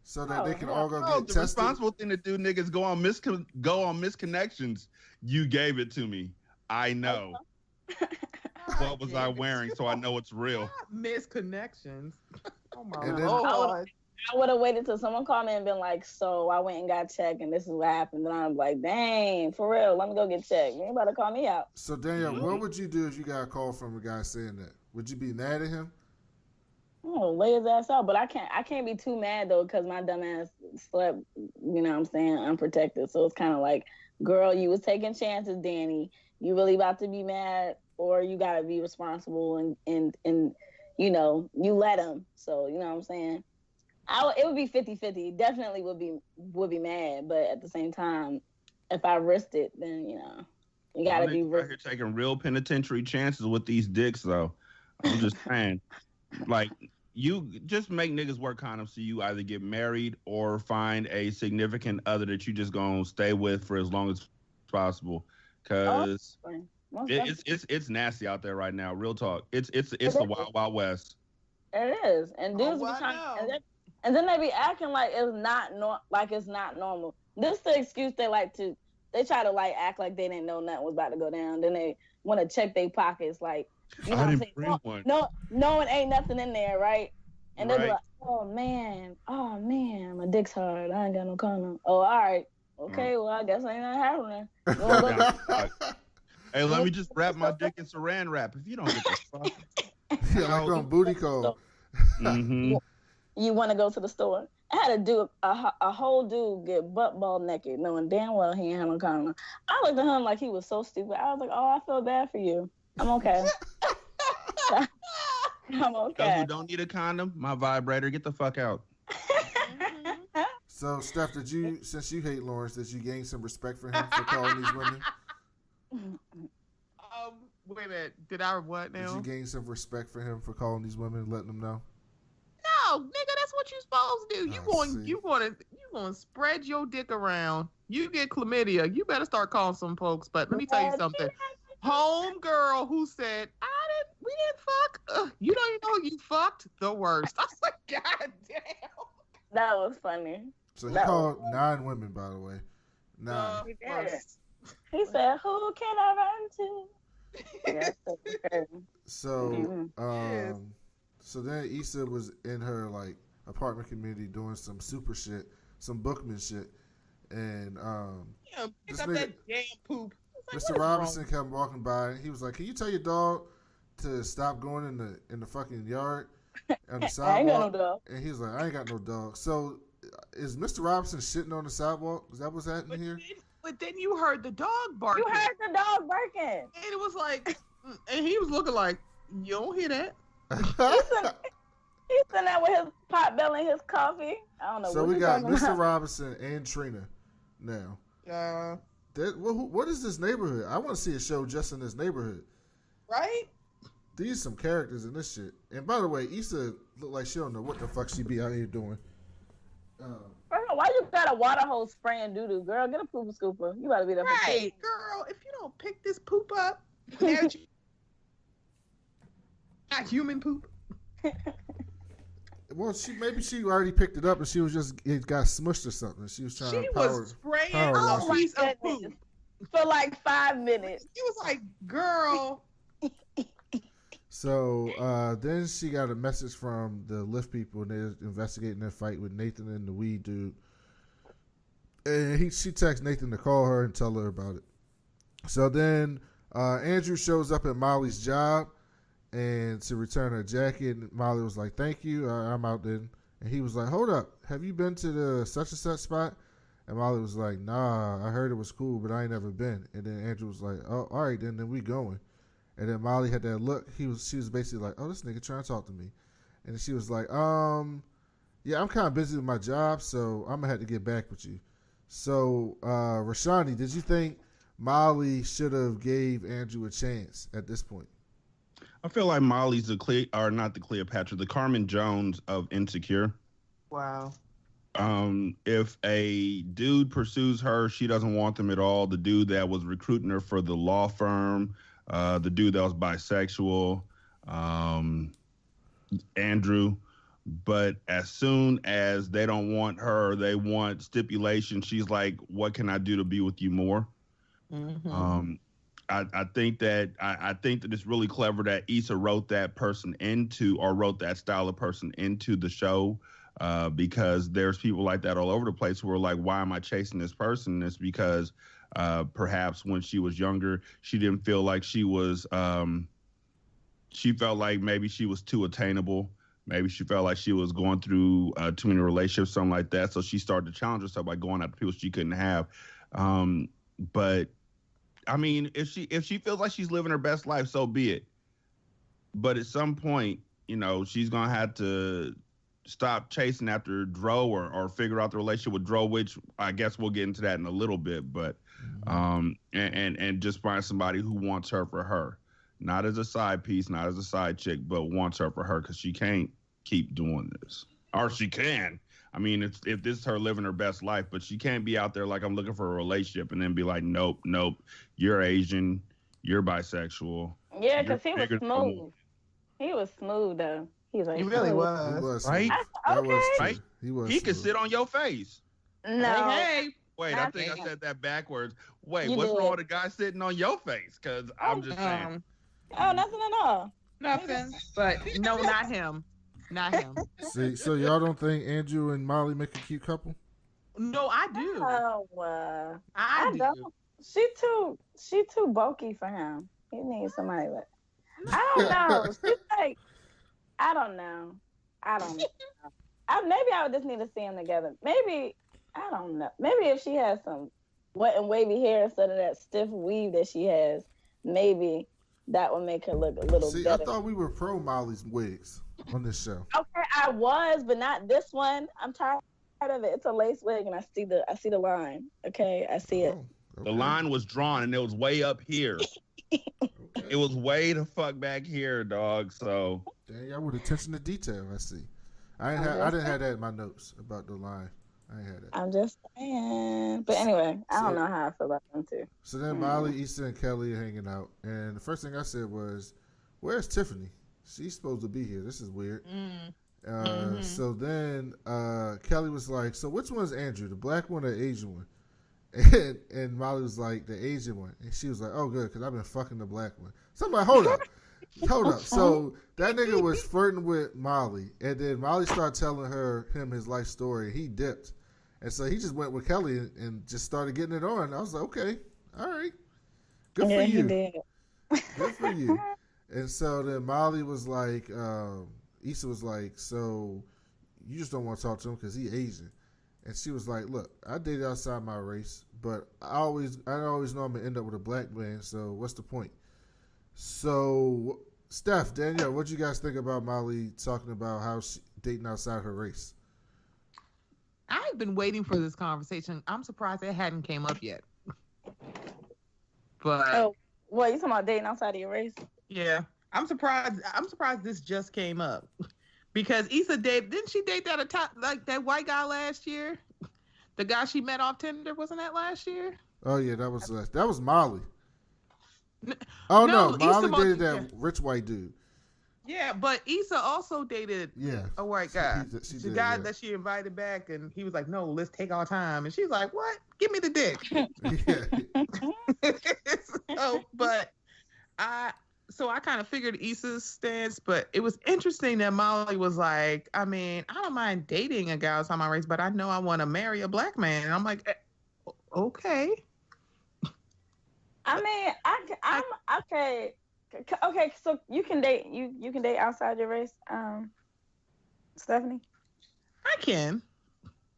[SPEAKER 2] So that they can all go get tested.
[SPEAKER 5] The responsible thing to do, niggas, go on misconnections. You gave it to me. I know. what was I wearing so I know it's real.
[SPEAKER 3] Misconnections. Oh my
[SPEAKER 2] And then-
[SPEAKER 3] Lord.
[SPEAKER 4] I would have waited till someone called me and been like, so I went and got checked and this is what happened. Then I'm like, dang, for real, let me go get checked. You ain't about to call me out.
[SPEAKER 2] So Danielle, what would you do if you got a call from a guy saying that? Would you be mad at him?
[SPEAKER 4] Oh, lay his ass out. But I can't be too mad though, because my dumb ass slept, you know what I'm saying, unprotected. So it's kind of like, girl, you was taking chances, Danny. You really about to be mad, or you gotta be responsible and you know, you let him. So you know what I'm saying? It would be 50-50. Definitely would be mad, but at the same time, if I risked it, then you know, you gotta be
[SPEAKER 5] out here taking real penitentiary chances with these dicks, though. I'm just saying, like, you just make niggas wear condoms so you either get married or find a significant other that you just gonna stay with for as long as possible, because it's nasty out there right now. Real talk. It's the wild wild west.
[SPEAKER 4] It is, and dudes be trying. And then they be acting like it's not normal. This is the excuse they try to like act like they didn't know nothing was about to go down. Then they want to check their pockets, like, you know what I'm saying? No, it ain't nothing in there, right? And they be like, oh man, my dick's hard. I ain't got no condom. Oh, all right, okay, well I guess ain't nothing happening.
[SPEAKER 5] Hey, let me just wrap my dick in saran wrap. If you don't get the fuck,
[SPEAKER 2] yeah, like on booty call.
[SPEAKER 5] Mm-hmm.
[SPEAKER 4] You want to go to the store? I had to do a whole dude get butt ball naked, knowing damn well he ain't had no condom. I looked at him like he was so stupid. I was like, oh, I feel bad for you. I'm okay. I'm okay.
[SPEAKER 5] Those who don't need a condom, my vibrator, get the fuck out.
[SPEAKER 2] So, Steph, since you hate Lawrence, did you gain some respect for him for calling these women?
[SPEAKER 3] Wait a minute. Did I what now?
[SPEAKER 2] Did you gain some respect for him for calling these women and letting them know?
[SPEAKER 3] No, nigga, that's what you supposed to do. You going to spread your dick around. You get chlamydia. You better start calling some folks. But let me tell you something. Home girl who said, we didn't fuck. You don't even know you fucked. The worst. I was like, God damn.
[SPEAKER 4] That was funny.
[SPEAKER 2] So he called 9 women, by the way. 9.
[SPEAKER 4] He said, who can I run to?
[SPEAKER 2] So, so then Issa was in her like apartment community doing some super shit, some bookman shit, and
[SPEAKER 3] pick up that damn poop. Like,
[SPEAKER 2] Mr. Robinson kept walking by. He was like, "Can you tell your dog to stop going in the fucking yard on the sidewalk?"
[SPEAKER 4] I ain't got no dog.
[SPEAKER 2] And he was like, "I ain't got no dog." So, is Mr. Robinson shitting on the sidewalk? Is that what's happening here?
[SPEAKER 3] But then you heard the dog barking.
[SPEAKER 4] You heard the dog barking.
[SPEAKER 3] And it was like, and he was looking like, you don't hear that?
[SPEAKER 4] He's sitting there with his pot belly and his coffee. I don't know.
[SPEAKER 2] So we got Mr. Robinson and Trina now. What is this neighborhood? I want to see a show just in this neighborhood.
[SPEAKER 3] Right?
[SPEAKER 2] These some characters in this shit. And by the way, Issa look like she don't know what the fuck she be out here doing.
[SPEAKER 4] Why you got a water hose spraying doo-doo? Girl, get a pooper scooper. You gotta be there for
[SPEAKER 3] right, girl. If you don't pick this poop up, not human poop.
[SPEAKER 2] Well, maybe she already picked it up and it got smushed or something. She was trying to
[SPEAKER 3] spraying a piece of poop
[SPEAKER 4] for like 5 minutes.
[SPEAKER 3] She was like, girl.
[SPEAKER 2] So then she got a message from the Lyft people, and they're investigating their fight with Nathan and the weed dude. And she texts Nathan to call her and tell her about it. So then Andrew shows up at Molly's job and to return her jacket. And Molly was like, "Thank you, I'm out then." And he was like, "Hold up, have you been to the such and such spot?" And Molly was like, "Nah, I heard it was cool, but I ain't never been." And then Andrew was like, "Oh, all right, then we going." And then Molly had that look. She was basically like, "Oh, this nigga trying to talk to me." And she was like, yeah, I'm kind of busy with my job, so I'm gonna have to get back with you. So, Rashanii, did you think Molly should have gave Andrew a chance at this point?
[SPEAKER 5] I feel like Molly's the Carmen Jones of Insecure.
[SPEAKER 3] Wow.
[SPEAKER 5] If a dude pursues her, she doesn't want them at all. The dude that was recruiting her for the law firm, the dude that was bisexual, Andrew. But as soon as they don't want her, they want stipulation. She's like, "What can I do to be with you more?"
[SPEAKER 3] Mm-hmm.
[SPEAKER 5] I think that it's really clever that Issa wrote that person into, or wrote that style of person into the show, because there's people like that all over the place who are like, why am I chasing this person? It's because perhaps when she was younger, she didn't feel like she was, she felt like maybe she was too attainable. Maybe she felt like she was going through too many relationships, something like that. So she started to challenge herself by going after people she couldn't have. But I mean, if she feels like she's living her best life, so be it. But at some point, you know, she's gonna have to stop chasing after Dro, or figure out the relationship with Dro, which I guess we'll get into that in a little bit. But and just find somebody who wants her for her, not as a side piece, not as a side chick, but wants her for her, because she can't keep doing this, or she can. I mean, if this is her living her best life, but she can't be out there like, I'm looking for a relationship, and then be like, nope, you're Asian, you're bisexual.
[SPEAKER 4] Yeah, because he was smooth. He was smooth, though. He really
[SPEAKER 3] was.
[SPEAKER 5] Right?
[SPEAKER 2] That was true.
[SPEAKER 5] Right?
[SPEAKER 2] He was.
[SPEAKER 5] He could sit on your face.
[SPEAKER 4] No.
[SPEAKER 3] Hey.
[SPEAKER 5] Wait, I think I said that backwards. Wait,
[SPEAKER 4] You
[SPEAKER 5] what's
[SPEAKER 4] did.
[SPEAKER 5] wrong with a guy sitting on your face? Because I'm just saying.
[SPEAKER 4] Oh, nothing at all.
[SPEAKER 3] Nothing. But no, not him. Not him.
[SPEAKER 2] See, so y'all don't think Andrew and Molly make a cute couple?
[SPEAKER 3] No, I do.
[SPEAKER 4] Oh,
[SPEAKER 3] I do.
[SPEAKER 4] don't. She too bulky for him. He needs somebody like. I don't know. She's like, I don't know. Maybe I would just need to see them together. Maybe, I don't know. Maybe if she has some wet and wavy hair instead of that stiff weave that she has, maybe that would make her look a little better.
[SPEAKER 2] I thought we were pro Molly's wigs on this show.
[SPEAKER 4] Okay, I was, but not this one. I'm tired of it. It's a lace wig, and I see the line. Okay, I see it.
[SPEAKER 2] Okay.
[SPEAKER 5] The line was drawn, and it was way up here. It was way the fuck back here, dog. So.
[SPEAKER 2] Dang, y'all with attention to detail. I see. I didn't have that in my notes about the line. I ain't had that.
[SPEAKER 4] I'm just saying. But anyway, I don't know how I feel about them too.
[SPEAKER 2] So then Molly, Issa, and Kelli are hanging out, and the first thing I said was, "Where's Tiffany? She's supposed to be here. This is weird." So then Kelli was like, "So which one's Andrew? The black one or the Asian one?" And Molly was like, "The Asian one," and she was like, "Oh, good, because I've been fucking the black one." So I'm like, "Hold up." Hold up. So that nigga was flirting with Molly, and then Molly started telling him his life story. He dipped, and so he just went with Kelli and just started getting it on. I was like, okay, all right, good for you.
[SPEAKER 4] He did.
[SPEAKER 2] Good for you. And so then Molly was like, Issa was like, so you just don't want to talk to him because he Asian. And she was like, look, I dated outside my race, but I always know I'm gonna end up with a black man. So what's the point? So, Steph, Danielle, what do you guys think about Molly talking about how she dating outside her race?
[SPEAKER 3] I've been waiting for this conversation. I'm surprised it hadn't came up yet. But
[SPEAKER 4] Oh, what, you talking about dating outside of your race?
[SPEAKER 3] yeah, I'm surprised this just came up because Issa didn't she date that white guy last year? The guy she met off Tinder, wasn't that last year?
[SPEAKER 2] Oh yeah, that was Molly. Oh no, Molly
[SPEAKER 3] Issa
[SPEAKER 2] dated that rich white dude.
[SPEAKER 3] Yeah, but Issa also dated
[SPEAKER 2] a
[SPEAKER 3] white guy.
[SPEAKER 2] The
[SPEAKER 3] guy that she invited back, and he was like, "No, let's take our time." And she's like, "What? Give me the dick." So I kind of figured Issa's stance, but it was interesting that Molly was like, "I mean, I don't mind dating a guy outside my race, but I know I want to marry a black man." And I'm like, "Okay."
[SPEAKER 4] I mean, I'm okay. Okay, so you can date outside your race, Stephanie?
[SPEAKER 3] I can.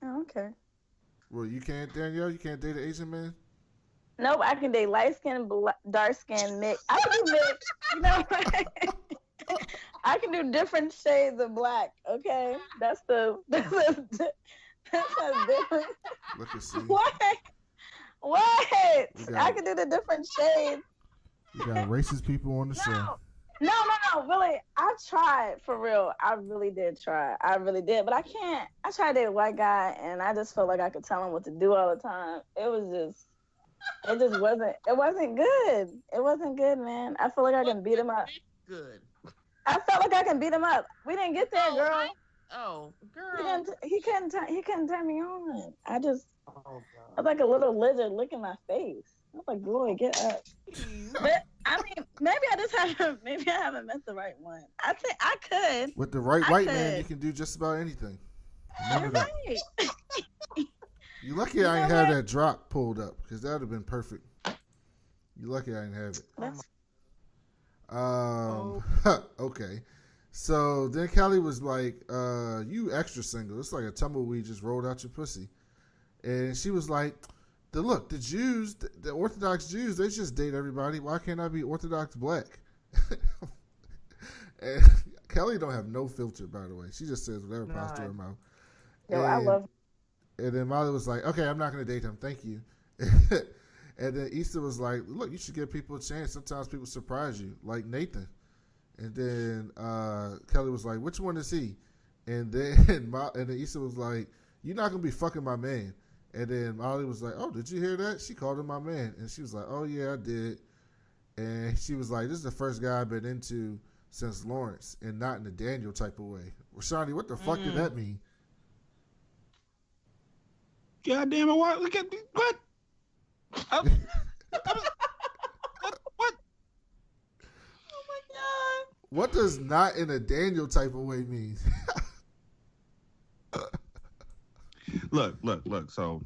[SPEAKER 4] Oh, okay.
[SPEAKER 2] Well, you can't, Danielle. You can't date an Asian man.
[SPEAKER 4] Nope, I can date light skin, dark skin, mix. I can do mix. You know, I can do different shades of black. Okay, that's different.
[SPEAKER 2] Look and see.
[SPEAKER 4] What? I can do the different shades.
[SPEAKER 2] You got racist people on the show.
[SPEAKER 4] No, really. I tried, for real. I really did try. I really did. But I can't. I tried to date a white guy, and I just felt like I could tell him what to do all the time. It wasn't good. It wasn't good, man. I feel like I can beat him up.
[SPEAKER 3] Good.
[SPEAKER 4] I felt like I can beat him up. We didn't get there, girl.
[SPEAKER 3] Girl.
[SPEAKER 4] He couldn't turn me on. I was like a little lizard licking my face. was like, boy, get up. But I mean, maybe I haven't met the right one. I think I could.
[SPEAKER 2] With the right white man, you can do just about anything. Remember that.
[SPEAKER 4] Right.
[SPEAKER 2] You lucky I ain't have that drop pulled up, because that would have been perfect. You lucky I didn't have it. Okay. So then Kelli was like, you extra single. It's like a tumbleweed just rolled out your pussy. And she was like, the Jews, the Orthodox Jews, they just date everybody. Why can't I be Orthodox black? And Kelli don't have no filter, by the way. She just says whatever pops to her mouth.
[SPEAKER 4] Yo, I love.
[SPEAKER 2] And then Molly was like, okay, I'm not going to date him. Thank you. And then Issa was like, look, you should give people a chance. Sometimes people surprise you, like Nathan. And then Kelli was like, which one is he? And then Issa was like, you're not going to be fucking my man. And then Molly was like, oh, did you hear that? She called him my man. And she was like, oh, yeah, I did. And she was like, this is the first guy I've been into since Lawrence, and not in the Daniel type of way. Rashanii, what the fuck did that mean?
[SPEAKER 5] God damn it, what? Look at me. What? What?
[SPEAKER 3] Oh my God.
[SPEAKER 2] What does not in a Daniel type of way mean?
[SPEAKER 5] Look. So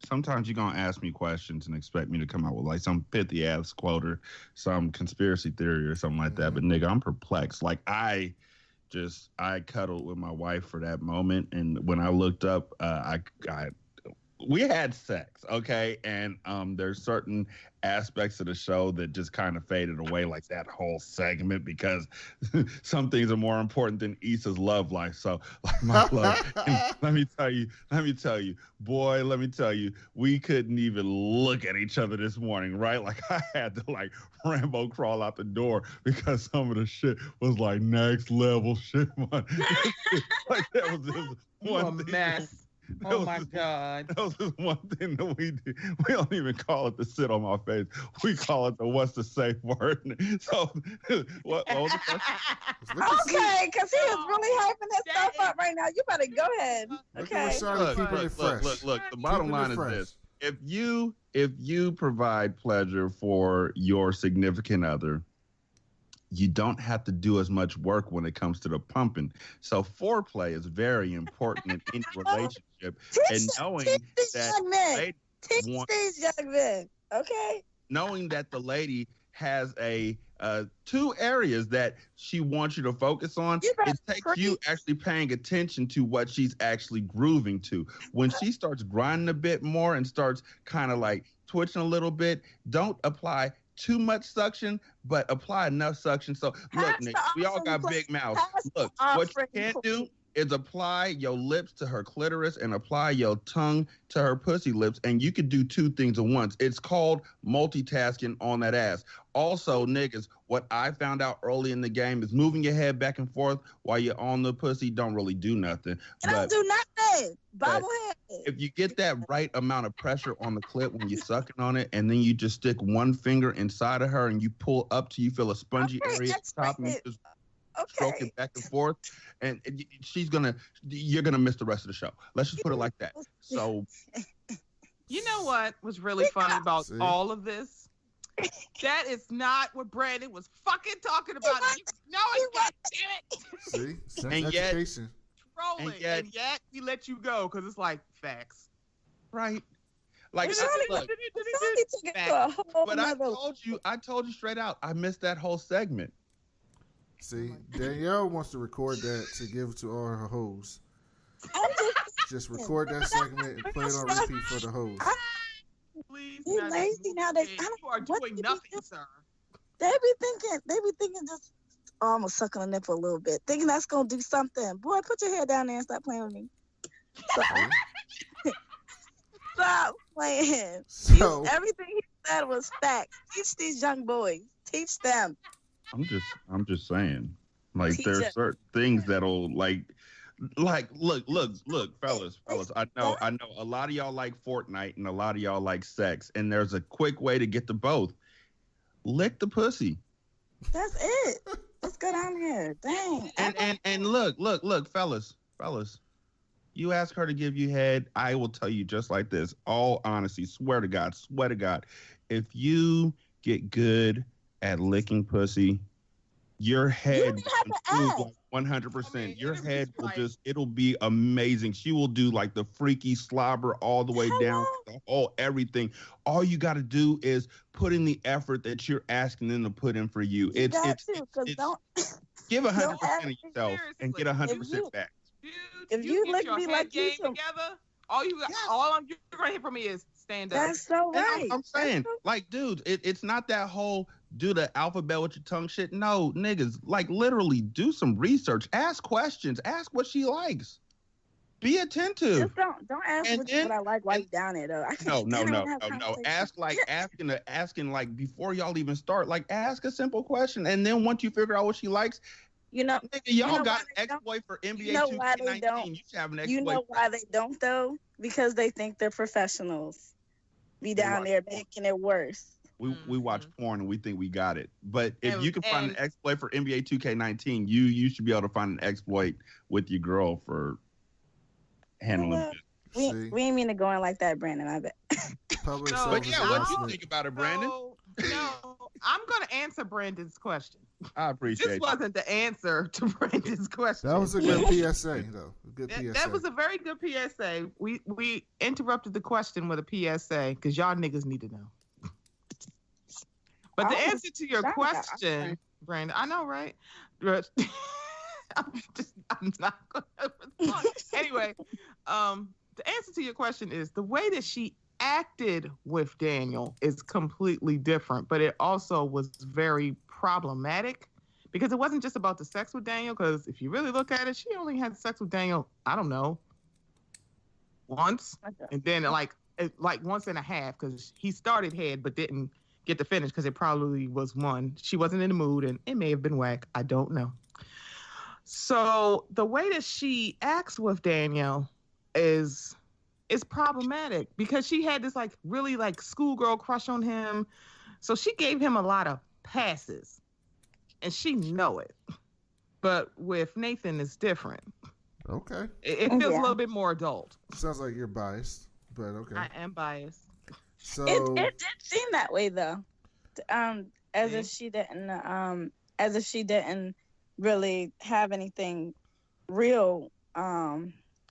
[SPEAKER 5] sometimes you're going to ask me questions and expect me to come out with like some pithy ass quote or some conspiracy theory or something like that. But nigga, I'm perplexed. Like I cuddled with my wife for that moment. And when I looked up, we had sex, okay? And there's certain aspects of the show that just kind of faded away, like that whole segment, because some things are more important than Issa's love life. So, like my love, let me tell you, boy, we couldn't even look at each other this morning, right? Like I had to like Rambo crawl out the door because some of the shit was like next level shit. Like that was just one thing.
[SPEAKER 3] Mess. Oh my God.
[SPEAKER 5] That was just one thing that we do. We don't even call it the sit on my face. We call it the what's the safe word. So what was the question?
[SPEAKER 4] Okay, because he is really hyping that stuff up right now. You better go ahead. Okay.
[SPEAKER 5] Look. The bottom line is this. If you provide pleasure for your significant other, you don't have to do as much work when it comes to the pumping. So foreplay is very important in any relationship. And knowing that
[SPEAKER 4] these young men, okay?
[SPEAKER 5] Knowing that the lady has two areas that she wants you to focus on, it takes you actually paying attention to what she's actually grooving to. When she starts grinding a bit more and starts kind of like twitching a little bit, don't apply too much suction, but apply enough suction. So look, Nick, we all got big mouths. Look, what you can't do is apply your lips to her clitoris and apply your tongue to her pussy lips, and you could do two things at once. It's called multitasking on that ass. Also, niggas, what I found out early in the game is moving your head back and forth while you're on the pussy don't really do nothing.
[SPEAKER 4] Don't do nothing. Bobblehead.
[SPEAKER 5] If you get that right amount of pressure on the clit when you're sucking on it, and then you just stick one finger inside of her and you pull up till you feel a spongy area at the top, and you just stroke it back and forth, and you're gonna miss the rest of the show. Let's just put it like that. So,
[SPEAKER 3] you know what was really funny about all of this? That is not what Brandon was fucking talking about. You know it, goddammit.
[SPEAKER 2] See, and yet,
[SPEAKER 3] trolling, and yet we let you go because it's like facts,
[SPEAKER 5] right? Like, look, but I told you straight out, I missed that whole segment.
[SPEAKER 2] See, Danielle wants to record that to give to all her hoes. Just record that segment and play it on repeat for the hoes.
[SPEAKER 3] Please,
[SPEAKER 4] you lazy nowadays.
[SPEAKER 3] You are doing nothing, sir.
[SPEAKER 4] They be thinking just, oh, I'm gonna suck on the nip for a little bit, thinking that's gonna do something. Boy, put your head down there and stop playing with me. Stop playing.
[SPEAKER 2] So,
[SPEAKER 4] everything he said was facts. Teach these young boys. Teach them.
[SPEAKER 5] I'm just saying, like, there's certain things that'll like look, fellas. I know a lot of y'all like Fortnite and a lot of y'all like sex, and there's a quick way to get to both. Lick the pussy.
[SPEAKER 4] That's it. Let's go down here. Dang.
[SPEAKER 5] And look, fellas. You ask her to give you head, I will tell you just like this. All honesty, swear to God. If you get good at licking pussy, your head will improve like 100%. Your head will it'll be amazing. She will do like the freaky slobber all the way down, the whole everything. All you got to do is put in the effort that you're asking them to put in for you. It's give 100% of yourself and get 100% back.
[SPEAKER 3] Dude,
[SPEAKER 4] if you lick me like you
[SPEAKER 3] together, all you're gonna hear from me is stand up.
[SPEAKER 4] That's so right.
[SPEAKER 5] I'm saying, like, dude, it's not that whole do the alphabet with your tongue shit. No, niggas, like, literally do some research. Ask questions. Ask what she likes. Be attentive.
[SPEAKER 4] Just don't ask what I like while you down there though.
[SPEAKER 5] No. Asking like before y'all even start. Like, ask a simple question, and then once you figure out what she likes. Nigga, y'all got an exploit for NBA 2K19. You should have an exploit.
[SPEAKER 4] You know why they don't though? Because they think they're professionals. Be down there making it worse.
[SPEAKER 5] We watch porn and we think we got it. But if you can find an exploit for NBA 2K19, you should be able to find an exploit with your girl for handling it.
[SPEAKER 4] We ain't mean to go in like that, Brandon. I bet.
[SPEAKER 5] But yeah, what do you think about it, Brandon?
[SPEAKER 3] No, I'm going to answer Brandon's question.
[SPEAKER 5] I appreciate it.
[SPEAKER 3] This wasn't the answer to Brandon's question.
[SPEAKER 2] That was a good PSA, though.
[SPEAKER 3] That was a very good PSA. We interrupted the question with a PSA because y'all niggas need to know. But the answer to your question, Brandon, I know, right? I'm not going to respond. Anyway, the answer to your question is the way that she acted with Daniel is completely different, but it also was very problematic because it wasn't just about the sex with Daniel, because if you really look at it, she only had sex with Daniel, I don't know, once, and then like once and a half, because he started head but didn't get to finish because it probably was one. She wasn't in the mood and it may have been whack. I don't know. So the way that she acts with Daniel is problematic because she had this like really like schoolgirl crush on him. So she gave him a lot of passes and she know it. But with Nathan, it's different.
[SPEAKER 2] Okay.
[SPEAKER 3] It feels a little bit more adult.
[SPEAKER 2] Sounds like you're biased, but okay.
[SPEAKER 3] I am biased.
[SPEAKER 2] So
[SPEAKER 4] it did seem that way though. As if she didn't really have anything real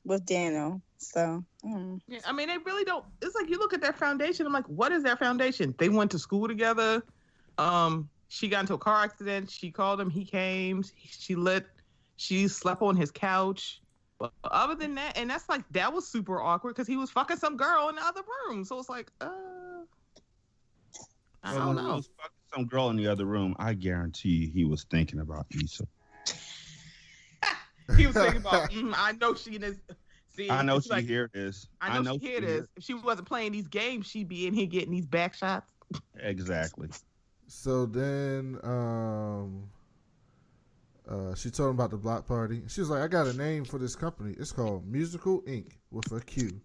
[SPEAKER 4] with Daniel. So
[SPEAKER 3] yeah, I mean, they really don't. It's like you look at their foundation. I'm like, what is their foundation? They went to school together. She got into a car accident. She called him. He came. She slept on his couch. But other than that, and that's like that was super awkward because he was fucking some girl in the other room. So it's like, I don't know.
[SPEAKER 5] He was fucking some girl in the other room. I guarantee you, he was thinking about Issa.
[SPEAKER 3] He was thinking about. I know she is. See,
[SPEAKER 5] I know she like, hear this.
[SPEAKER 3] I know she hear this. If she wasn't playing these games, she'd be in here getting these back shots.
[SPEAKER 5] Exactly.
[SPEAKER 2] So then, she told him about the block party. She was like, I got a name for this company. It's called Musical Inc. with a Q.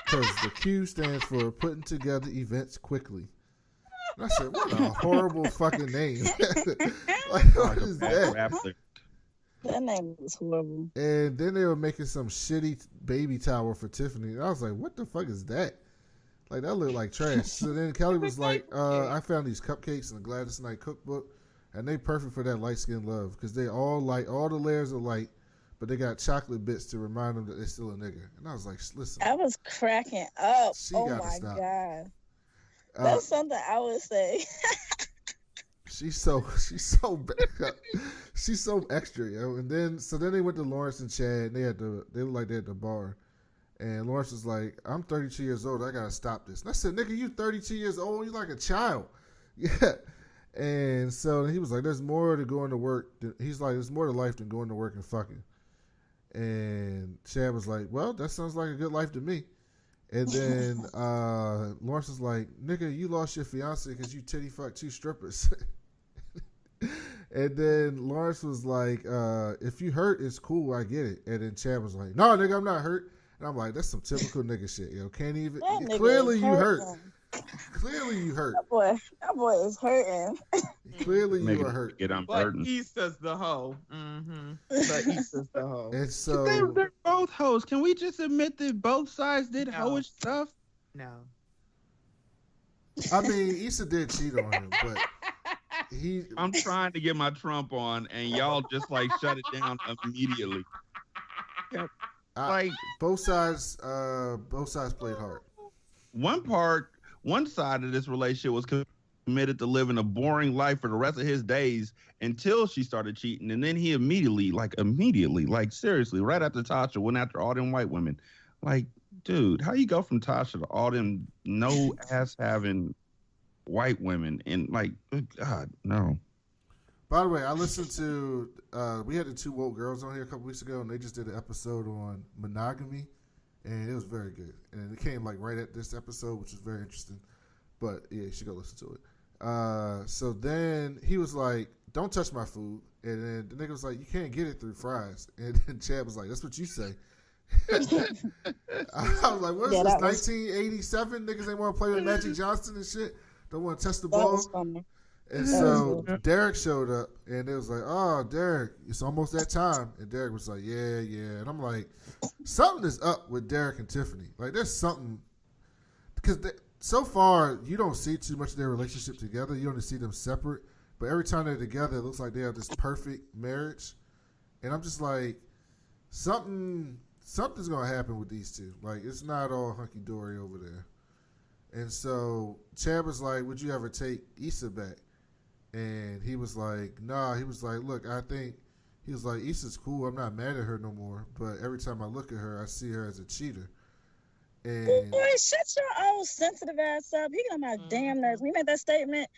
[SPEAKER 2] Because the Q stands for putting together events quickly. And I said, what a horrible fucking name. Like, what is that?
[SPEAKER 4] That name was horrible.
[SPEAKER 2] And then they were making some shitty baby tower for Tiffany. And I was like, what the fuck is that? Like, that looked like trash. So then Kelly was like, I found these cupcakes in the Gladys Knight cookbook. And they perfect for that light skin love because they all like all the layers are light, but they got chocolate bits to remind them that they're still a nigga. And I was like, listen,
[SPEAKER 4] I was cracking up. Oh my
[SPEAKER 2] stop.
[SPEAKER 4] God, that's something I would say.
[SPEAKER 2] she's so bad. She's so extra, yo. And then they went to Lawrence and Chad. And they looked like they at the bar, and Lawrence was like, I'm 32 years old. I gotta stop this. And I said, nigga, you 32 years old? You like a child? Yeah. And so he was like, there's more to going to work. He's like, there's more to life than going to work and fucking. And Chad was like, well, that sounds like a good life to me. And then Lawrence was like, nigga, you lost your fiance because you titty fucked 2 strippers. And then Lawrence was like, if you hurt, it's cool. I get it. And then Chad was like, no, nigga, I'm not hurt. And I'm like, that's some typical nigga shit, yo. Can't even. Clearly you hurt. Clearly you hurt.
[SPEAKER 4] That boy is hurting.
[SPEAKER 2] Clearly you are hurt.
[SPEAKER 3] But Issa's the hoe. But Issa's the hoe.
[SPEAKER 2] And so
[SPEAKER 5] they're both hoes. Can we just admit that both sides did hoish stuff?
[SPEAKER 3] No.
[SPEAKER 2] I mean, Issa did cheat on him, but
[SPEAKER 5] I'm trying to get my Trump on, and y'all just like shut it down immediately. Like
[SPEAKER 2] both sides played hard.
[SPEAKER 5] One side of this relationship was committed to living a boring life for the rest of his days until she started cheating, and then he immediately, seriously, right after Tasha, went after all them white women. Like, dude, how you go from Tasha to all them no ass having white women and like, God, no.
[SPEAKER 2] By the way, I listened to we had the two woke girls on here a couple weeks ago, and they just did an episode on monogamy, and it was very good. And it came like right at this episode, which was very interesting. But yeah, you should go listen to it. So then he was like, "Don't touch my food," and then the nigga was like, "You can't get it through fries." And then Chad was like, "That's what you say." I was like, "What is this? 1987? Niggas ain't want to play with Magic Johnson and shit. Don't want to touch the ball." And so Derek showed up, and it was like, "Oh, Derek, it's almost that time." And Derek was like, "Yeah, yeah." And I'm like, something is up with Derek and Tiffany. Like, there's something, because so far you don't see too much of their relationship together. You only see them separate. But every time they're together, it looks like they have this perfect marriage. And I'm just like, something's gonna happen with these two. Like, it's not all hunky dory over there. And so Chad was like, "Would you ever take Issa back?" And he was like, "Nah." He was like, "Look, he was like, Issa's cool. I'm not mad at her no more. But every time I look at her, I see her as a cheater." And
[SPEAKER 4] boy, shut your old sensitive ass up. He got my damn nerves. When he made that statement,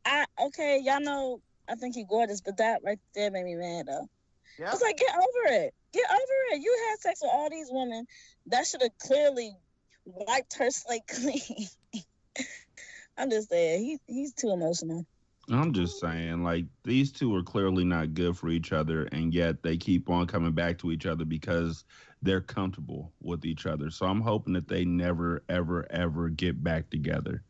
[SPEAKER 4] y'all know, I think he gorgeous, but that right there made me mad though. Yeah. I was like, get over it. Get over it. You had sex with all these women. That should have clearly wiped her slate clean. I'm just saying, he's too emotional.
[SPEAKER 5] I'm just saying, like, these two are clearly not good for each other, and yet they keep on coming back to each other because they're comfortable with each other. So I'm hoping that they never, ever, ever get back together.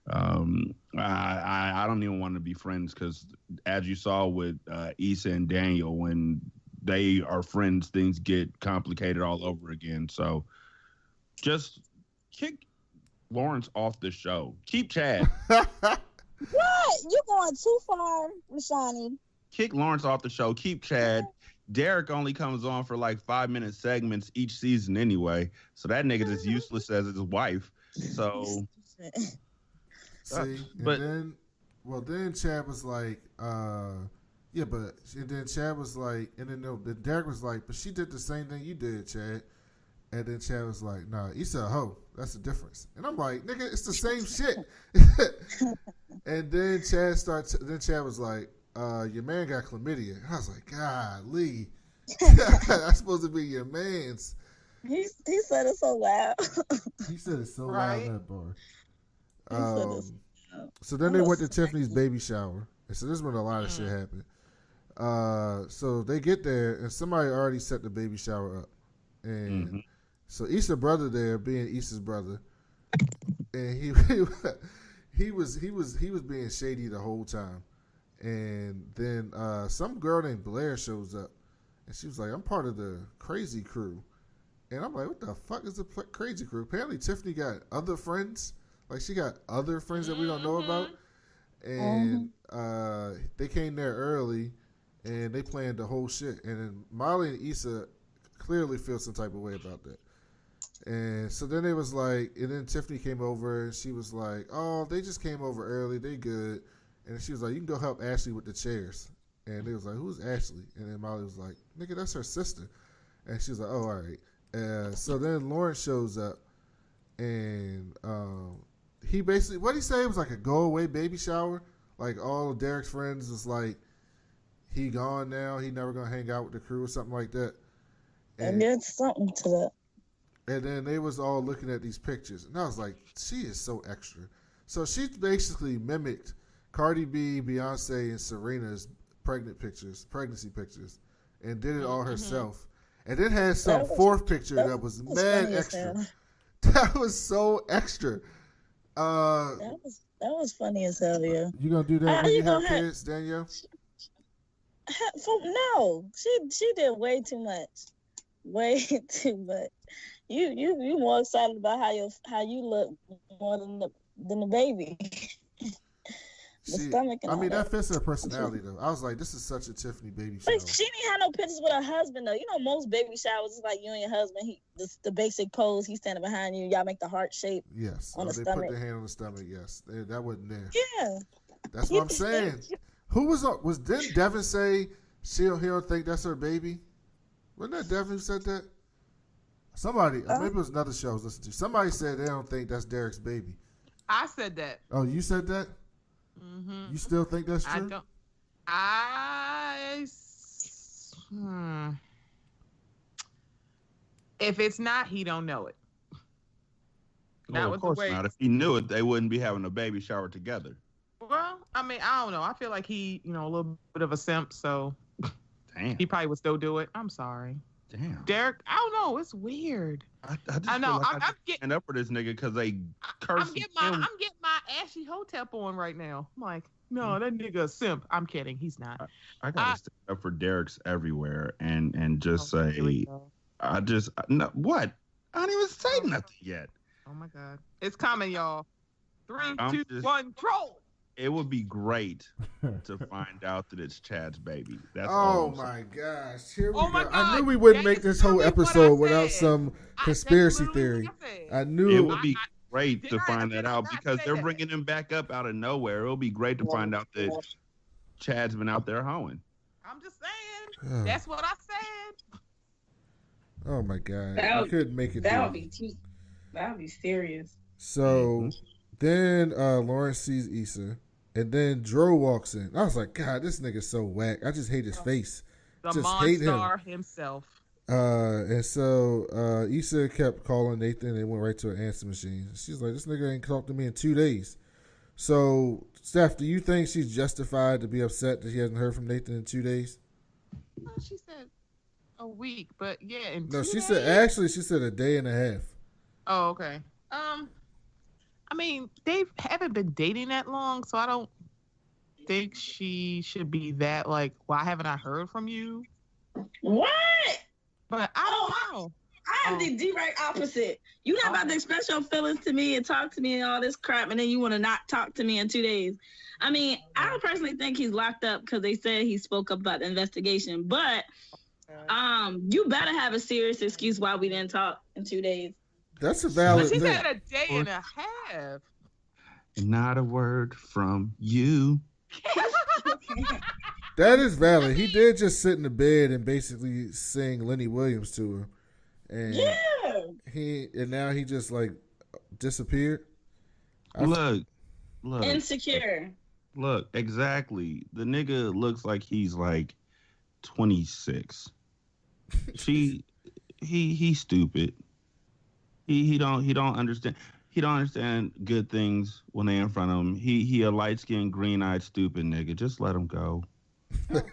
[SPEAKER 5] I don't even want to be friends because, as you saw with Issa and Daniel, when they are friends, things get complicated all over again. So just kick Lawrence off the show. Keep Chad.
[SPEAKER 4] What? You're going too far, Rashanii.
[SPEAKER 5] Kick Lawrence off the show. Keep Chad. Derek only comes on for like 5-minute segments each season anyway. So that nigga's as useless as his wife. So
[SPEAKER 2] see, then Chad was like, and then Chad was like, and then Derek was like, "But she did the same thing you did, Chad." And then Chad was like, "Nah, Issa a hoe. That's the difference." And I'm like, "Nigga, it's the same shit." And then Chad was like, "Your man got chlamydia." And I was like, "Golly, that's supposed to be your man's."
[SPEAKER 4] He said it so loud.
[SPEAKER 2] He said it so loud in that bar. So then they went to Tiffany's baby shower. And so this is when a lot of shit happened. So they get there, and somebody already set the baby shower up. And so Issa's brother there, being Issa's brother, and he was being shady the whole time. And then some girl named Blair shows up, and she was like, "I'm part of the crazy crew." And I'm like, "What the fuck is the crazy crew?" Apparently Tiffany got other friends. Like, she got other friends that we don't know about. And they came there early, and they planned the whole shit. And then Molly and Issa clearly feel some type of way about that. And so then it was like, and then Tiffany came over, and she was like, "Oh, they just came over early. They good." And she was like, "You can go help Ashley with the chairs." And they was like, "Who's Ashley?" And then Molly was like, "Nigga, that's her sister." And she was like, "Oh, all right." So then Lawrence shows up, and he basically, what he say, it was like a go away baby shower. Like, all of Derek's friends was like, he gone now. He never gonna hang out with the crew or something like that.
[SPEAKER 4] And there's something to that.
[SPEAKER 2] And then they was all looking at these pictures, and I was like, she is so extra. So she basically mimicked Cardi B, Beyonce, and Serena's pregnancy pictures, and did it all herself. And then had some fourth picture that was mad extra. That was so extra.
[SPEAKER 4] That was funny as hell, yeah.
[SPEAKER 2] You gonna do that when you have kids, Danielle?
[SPEAKER 4] No, she did way too much, way too much. You more excited about how you look more than the baby. The stomach. And
[SPEAKER 2] that fits her personality though. I was like, this is such a Tiffany baby shower.
[SPEAKER 4] But she didn't have no pictures with her husband though. You know, most baby showers is like you and your husband. The basic pose. He's standing behind you. Y'all make the heart shape.
[SPEAKER 2] Yes.
[SPEAKER 4] On the
[SPEAKER 2] they
[SPEAKER 4] stomach.
[SPEAKER 2] put their hand on the stomach. Yes, that wasn't there.
[SPEAKER 4] Yeah.
[SPEAKER 2] That's what I'm saying. Who was? Didn't Devin say he don't think that's her baby? Wasn't that Devin who said that? Somebody, maybe it was another show I was listening to. Somebody said they don't think that's Derek's baby.
[SPEAKER 3] I said that.
[SPEAKER 2] Oh, you said that?
[SPEAKER 3] Mm-hmm.
[SPEAKER 2] You still think that's true?
[SPEAKER 3] If it's not, he don't know it.
[SPEAKER 5] Well, of course not. If he knew it, they wouldn't be having a baby shower together.
[SPEAKER 3] Well, I mean, I don't know. I feel like he, a little bit of a simp, so
[SPEAKER 5] damn,
[SPEAKER 3] he probably would still do it. I'm sorry.
[SPEAKER 5] Damn.
[SPEAKER 3] Derek, I don't know. It's weird.
[SPEAKER 5] I know. I'm getting up for this nigga because they curse.
[SPEAKER 3] I'm getting my Ashy Hotep on right now. I'm like, no, that nigga a simp. I'm kidding. He's not.
[SPEAKER 5] I gotta stand up for Derek's everywhere and just say, what? I didn't even say nothing yet.
[SPEAKER 3] Oh my God, it's coming, y'all. 3, 2, 1, troll.
[SPEAKER 5] It would be great to find out that it's Chad's baby. That's
[SPEAKER 2] my gosh. Here we go.
[SPEAKER 3] God.
[SPEAKER 2] I knew we wouldn't make this whole episode without some conspiracy theory. I knew
[SPEAKER 5] it would be great to find that out because they're bringing him back up out of nowhere. It'll be great to find out that Chad's been out there hoeing.
[SPEAKER 3] I'm just saying. That's what I said.
[SPEAKER 2] Oh my God. I couldn't make it.
[SPEAKER 4] That would be serious.
[SPEAKER 2] So then Lawrence sees Issa. And then Dro walks in. I was like, God, this nigga's so whack. I just hate his face.
[SPEAKER 3] The
[SPEAKER 2] just
[SPEAKER 3] Monstar himself.
[SPEAKER 2] And so Issa kept calling Nathan and went right to her answer machine. She's like, this nigga ain't talked to me in 2 days. So, Steph, do you think she's justified to be upset that she hasn't heard from Nathan in 2 days?
[SPEAKER 3] Well, she said a week, but yeah, in 2 days?
[SPEAKER 2] No, she said a day and a half.
[SPEAKER 3] Oh, okay. I mean, they haven't been dating that long, so I don't think she should be that like, why haven't I heard from you?
[SPEAKER 4] What?
[SPEAKER 3] But I don't know.
[SPEAKER 4] I am the direct opposite. You're not about to express your feelings to me and talk to me and all this crap, and then you want to not talk to me in 2 days. I mean, I don't personally think he's locked up because they said he spoke up about the investigation, but you better have a serious excuse why we didn't talk in 2 days.
[SPEAKER 2] That's a valid
[SPEAKER 3] thing. She
[SPEAKER 2] thing.
[SPEAKER 3] said a day and a half.
[SPEAKER 5] Not a word from you.
[SPEAKER 2] That is valid. He did just sit in the bed and basically sing Lenny Williams to her. And now he just like disappeared.
[SPEAKER 5] Look.
[SPEAKER 4] Insecure.
[SPEAKER 5] Look, exactly. The nigga looks like he's like 26. He's stupid. He don't understand. He don't understand good things when they in front of him. He a light skinned, green eyed, stupid nigga. Just let him go.
[SPEAKER 3] Here come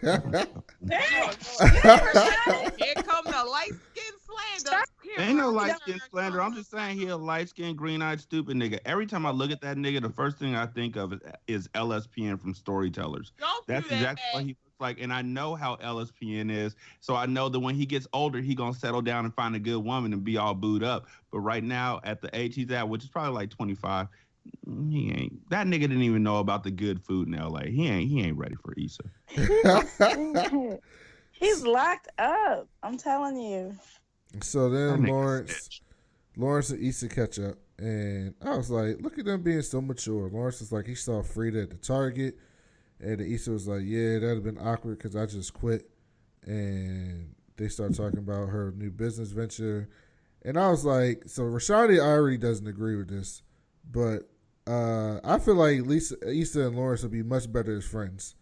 [SPEAKER 3] the light skin slander.
[SPEAKER 5] Ain't no light skin slander. I'm just saying he a light skinned, green eyed, stupid nigga. Every time I look at that nigga, the first thing I think of is LSPN from Storytellers. That's exactly what he looks like. And I know how LSPN is. So I know that when he gets older, he gonna settle down and find a good woman and be all booed up. But right now, at the age he's at, which is probably like 25, he ain't. That nigga didn't even know about the good food in LA. He ain't ready for Issa.
[SPEAKER 4] He's locked up. I'm telling you.
[SPEAKER 2] So then Lawrence and Issa catch up, and I was like, look at them being so mature. Lawrence was like, he saw Frida at the Target, and Issa was like, yeah, that'd have been awkward because I just quit. And they start talking about her new business venture, and I was like, so Rashanii already doesn't agree with this, but I feel like Issa and Lawrence would be much better as friends.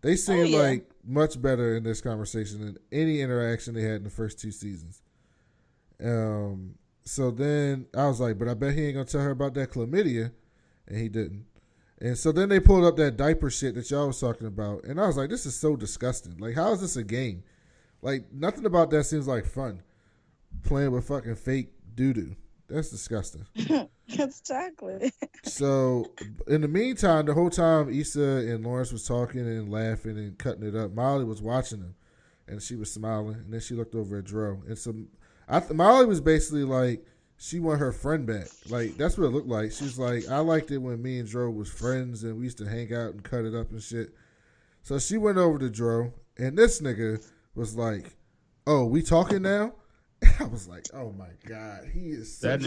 [SPEAKER 2] They seem like much better in this conversation than any interaction they had in the first 2 seasons. So then I was like, but I bet he ain't going to tell her about that chlamydia. And he didn't. And so then they pulled up that diaper shit that y'all was talking about. And I was like, this is so disgusting. Like, how is this a game? Like, nothing about that seems like fun. Playing with fucking fake doo-doo. That's disgusting.
[SPEAKER 4] It's chocolate.
[SPEAKER 2] So, in the meantime, the whole time Issa and Lawrence was talking and laughing and cutting it up, Molly was watching them, and she was smiling. And then she looked over at Dro, and Molly was basically like, she want her friend back. Like, that's what it looked like. She's like, I liked it when me and Dro was friends and we used to hang out and cut it up and shit. So she went over to Dro, and this nigga was like, oh, we talking now? I was like, oh my God. He is such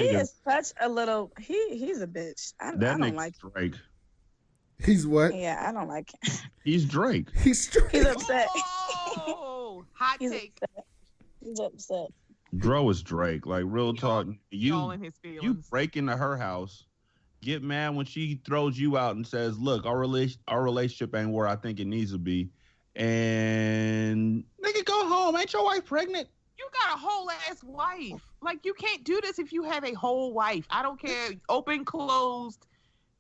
[SPEAKER 4] a little, he's a bitch. I don't like
[SPEAKER 5] Drake.
[SPEAKER 2] He's what?
[SPEAKER 4] Yeah, I don't like him.
[SPEAKER 5] He's Drake.
[SPEAKER 2] He's
[SPEAKER 4] upset.
[SPEAKER 3] Oh, hot take.
[SPEAKER 4] He's upset.
[SPEAKER 5] Dro is Drake. Like, real talk. You break into her house, get mad when she throws you out and says, look, our relationship ain't where I think it needs to be. And nigga, go home. Ain't your wife pregnant?
[SPEAKER 3] You got a whole ass wife. Like, you can't do this if you have a whole wife. I don't care, open, closed,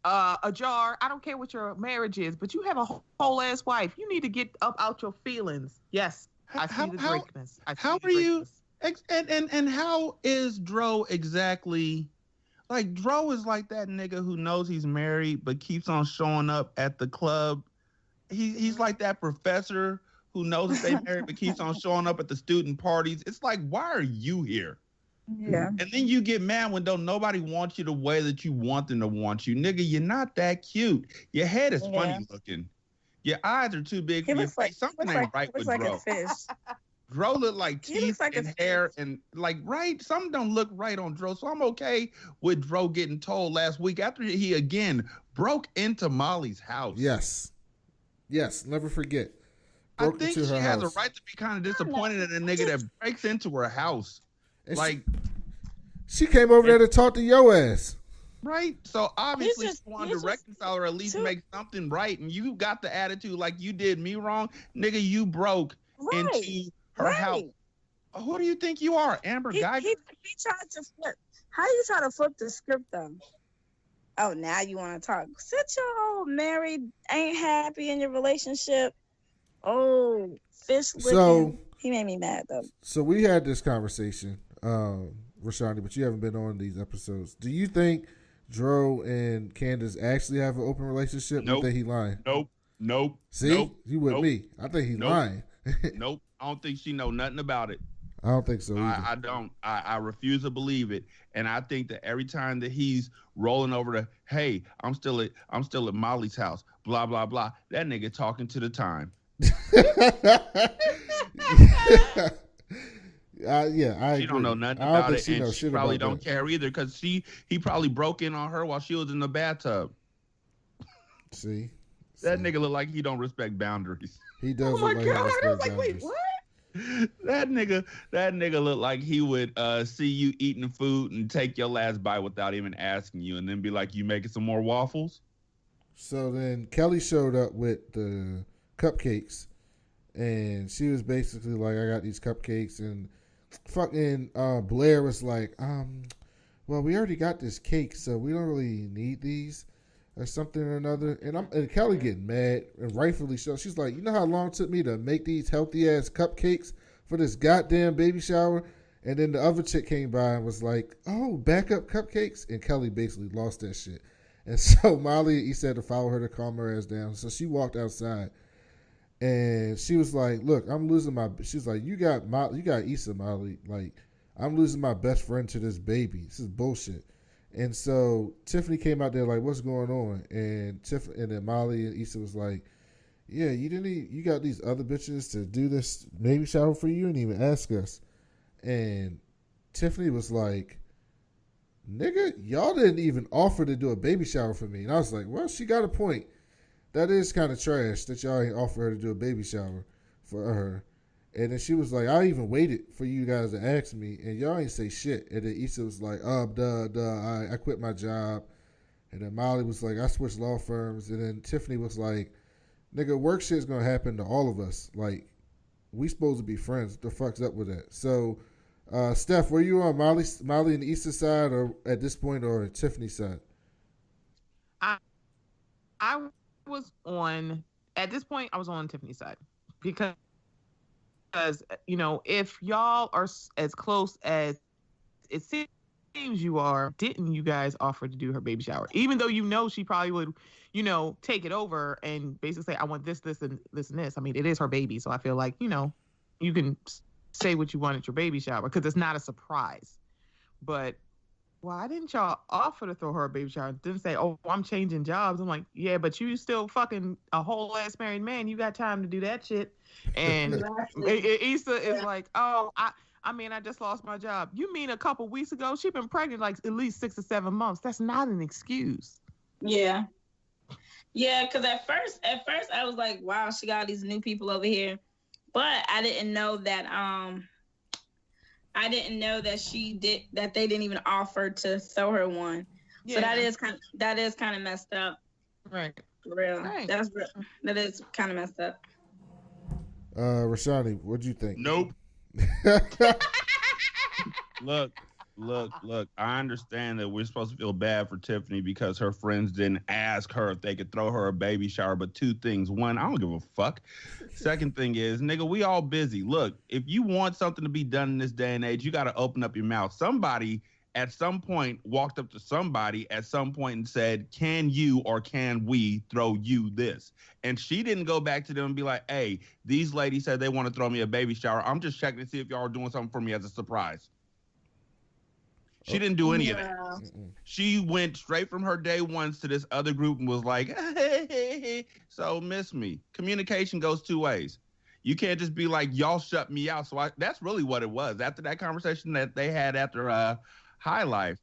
[SPEAKER 3] ajar. I don't care what your marriage is, but you have a whole ass wife. You need to get up out your feelings. Yes, I see the Drakeness.
[SPEAKER 5] How are you? And how is Dro exactly? Like, Dro is like that nigga who knows he's married but keeps on showing up at the club. He's like that professor who knows that they married but keeps on showing up at the student parties. It's like, why are you here?
[SPEAKER 4] Yeah.
[SPEAKER 5] And then you get mad when don't nobody want you the way that you want them to want you. Nigga, you're not that cute. Your head is funny looking. Your eyes are too big for your face. Something ain't right with Dro.
[SPEAKER 4] Like a fish.
[SPEAKER 5] Dro look like teeth and hair and like, right? Something don't look right on Dro. So I'm okay with Dro getting told last week after he again broke into Molly's house.
[SPEAKER 2] Yes, never forget.
[SPEAKER 5] I think she has a right to be kind of disappointed in a nigga that breaks into her house. And like,
[SPEAKER 2] she came over there to talk to your ass.
[SPEAKER 5] Right? So obviously she wanted to reconcile or at least make something right. And you got the attitude like you did me wrong. Nigga, you broke into her house. Who do you think you are, Amber Geiger?
[SPEAKER 4] He tried to flip. How you try to flip the script though? Oh, now you want to talk. Sit your old married, ain't happy in your relationship. Oh, fish licking. So, he made me mad though.
[SPEAKER 2] So we had this conversation, Rashanii, but you haven't been on these episodes. Do you think Dro and Candice actually have an open relationship?
[SPEAKER 5] Nope.
[SPEAKER 2] Or think he lying?
[SPEAKER 5] Nope.
[SPEAKER 2] See? You with me. I think he's lying.
[SPEAKER 5] Nope. I don't think she know nothing about it.
[SPEAKER 2] I don't think so either.
[SPEAKER 5] I don't. I refuse to believe it. And I think that every time that he's rolling over to, hey, I'm still at Molly's house, blah, blah, blah, that nigga talking to the time.
[SPEAKER 2] I agree.
[SPEAKER 5] She don't know nothing about it, and she probably don't care either because he probably broke in on her while she was in the bathtub.
[SPEAKER 2] See?
[SPEAKER 5] That nigga look like he don't respect boundaries.
[SPEAKER 2] He does.
[SPEAKER 3] Oh my God! I was like, wait, what?
[SPEAKER 5] That nigga look like he would see you eating food and take your last bite without even asking you, and then be like, "You making some more waffles?"
[SPEAKER 2] So then Kelli showed up with the cupcakes, and she was basically like, "I got these cupcakes," and fucking Blair was like, well, we already got this cake, so we don't really need these." Or something or another, and Kelli getting mad, and rightfully so. She's like, you know how long it took me to make these healthy ass cupcakes for this goddamn baby shower? And then the other chick came by and was like, oh, backup cupcakes, and Kelli basically lost that shit. And so Molly, he said to follow her to calm her ass down. So she walked outside, and she was like, look, I'm losing my. She's like, you got Issa, Molly. Like, I'm losing my best friend to this baby. This is bullshit. And so Tiffany came out there like, what's going on? And then Molly and Issa was like, yeah, you got these other bitches to do this baby shower for you and even ask us. And Tiffany was like, nigga, y'all didn't even offer to do a baby shower for me. And I was like, well, she got a point. That is kind of trash that y'all ain't offer her to do a baby shower for her. And then she was like, I even waited for you guys to ask me, and y'all ain't say shit. And then Issa was like, I quit my job. And then Molly was like, I switched law firms. And then Tiffany was like, nigga, work shit's going to happen to all of us. Like, we supposed to be friends. What the fuck's up with that? So, Steph, were you on Molly and Issa side or at this point or Tiffany's side?
[SPEAKER 3] I was on, at this point, I was on Tiffany's side. Because, you know, if y'all are as close as it seems you are, didn't you guys offer to do her baby shower? Even though you know she probably would, take it over and basically say, I want this, this, and this, and this. I mean, it is her baby, so I feel like, you can say what you want at your baby shower because it's not a surprise. But why didn't y'all offer to throw her a baby shower? Didn't say, oh, I'm changing jobs. I'm like, yeah, but you still fucking a whole ass married man. You got time to do that shit. And Issa is like, oh, I just lost my job. You mean a couple weeks ago? She's been pregnant like at least 6 or 7 months. That's not an excuse.
[SPEAKER 4] Yeah. Yeah, because at first I was like, wow, she got these new people over here. But I didn't know that that they didn't even offer to throw her one. Yeah. So that is kind of messed up.
[SPEAKER 3] Right.
[SPEAKER 4] For real. Right. That is kind of messed up.
[SPEAKER 2] Rashanii, what'd you think?
[SPEAKER 5] Nope. Look. I understand that we're supposed to feel bad for Tiffany because her friends didn't ask her if they could throw her a baby shower. But two things. One, I don't give a fuck. Second thing is, nigga, we all busy. Look, if you want something to be done in this day and age, you got to open up your mouth. Somebody at some point walked up to somebody at some point and said, can you or can we throw you this? And she didn't go back to them and be like, hey, these ladies said they want to throw me a baby shower. I'm just checking to see if y'all are doing something for me as a surprise. She didn't do any of that. She went straight from her day ones to this other group and was like, hey, so miss me. Communication goes two ways. You can't just be like, y'all shut me out. So that's really what it was. After that conversation that they had after High Life,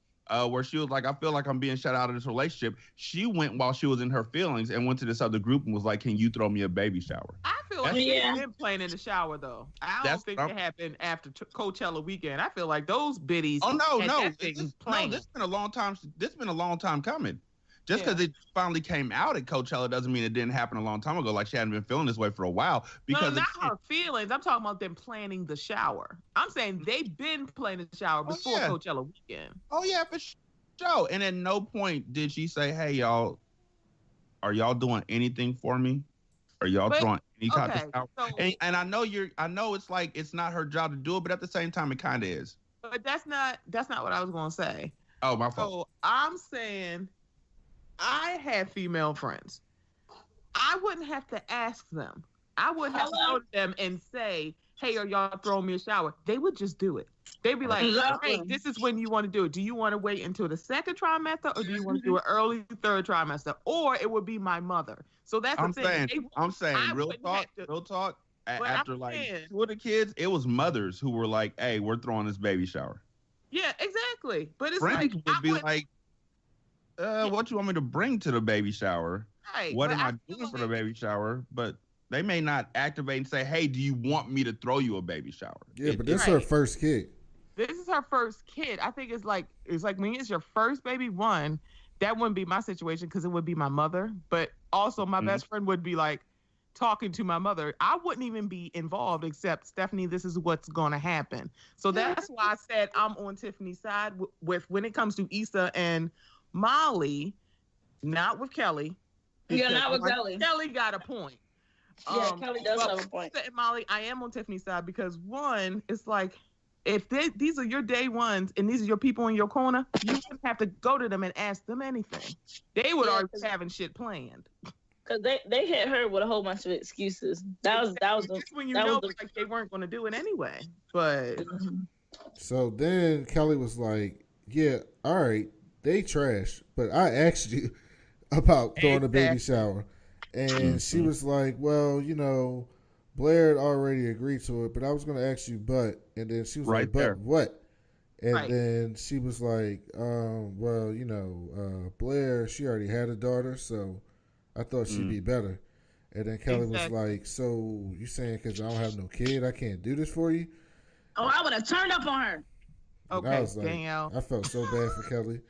[SPEAKER 5] where she was like, I feel like I'm being shut out of this relationship. She went while she was in her feelings and went to this other group and was like, can you throw me a baby shower?
[SPEAKER 3] I feel like she's been playing in the shower, though. I don't think it happened after Coachella weekend. I feel like those biddies.
[SPEAKER 5] Oh, no. This has been a long time. This has been a long time coming. Just because it finally came out at Coachella doesn't mean it didn't happen a long time ago. Like she hadn't been feeling this way for a while. Because
[SPEAKER 3] not her feelings. I'm talking about them planning the shower. I'm saying they've been planning the shower before Coachella weekend.
[SPEAKER 5] Oh, yeah, for sure. And at no point did she say, hey, y'all, are y'all doing anything for me? Are y'all throwing any type of shower? So, and I know it's like it's not her job to do it, but at the same time, it kind of is.
[SPEAKER 3] But that's not what I was going to say.
[SPEAKER 5] Oh, my fault.
[SPEAKER 3] So I'm saying I had female friends. I wouldn't have to ask them. I wouldn't have to go to them and say, hey, are y'all throwing me a shower? They would just do it. They'd be like, hey, this is when you want to do it. Do you want to wait until the second trimester or do you want to do it early third trimester? Or it would be my mother. So that's the thing.
[SPEAKER 5] I'm saying, real talk. After like 2 of the kids, it was mothers who were like, hey, we're throwing this baby shower.
[SPEAKER 3] Yeah, exactly. But it's
[SPEAKER 5] friends would be like, what do you want me to bring to the baby shower?
[SPEAKER 3] Right.
[SPEAKER 5] What am I doing for the baby shower? But they may not activate and say, hey, do you want me to throw you a baby shower?
[SPEAKER 2] Yeah, but this is her first kid.
[SPEAKER 3] This is her first kid. I think it's like when it's your first baby, one, that wouldn't be my situation because it would be my mother. But also my best friend would be like talking to my mother. I wouldn't even be involved except, Stephanie, this is what's going to happen. So that's why I said I'm on Tiffany's side with when it comes to Issa and Molly, not with Kelli.
[SPEAKER 4] Yeah, not with Kelli.
[SPEAKER 3] Kelli got a point.
[SPEAKER 4] Yeah, Kelli does have a point.
[SPEAKER 3] Molly, I am on Tiffany's side because one, it's like, if these are your day ones and these are your people in your corner, you wouldn't have to go to them and ask them anything. They would already be having shit planned.
[SPEAKER 4] Because they hit her with a whole bunch of excuses. That was
[SPEAKER 3] just when you know like they weren't going to do it anyway. But
[SPEAKER 2] so then Kelli was like, yeah, all right, they trash, but I asked you about throwing a baby shower. And she was like, well, Blair had already agreed to it, but I was going to ask you, and then she was like, but what? And then she was like, well, Blair, she already had a daughter, so I thought she'd be better. And then Kelli was like, so you saying because I don't have no kid, I can't do this for you?
[SPEAKER 4] Oh, I would have turned up on her.
[SPEAKER 2] And
[SPEAKER 3] okay,
[SPEAKER 2] I was like,
[SPEAKER 3] Danielle.
[SPEAKER 2] I felt so bad for Kelli.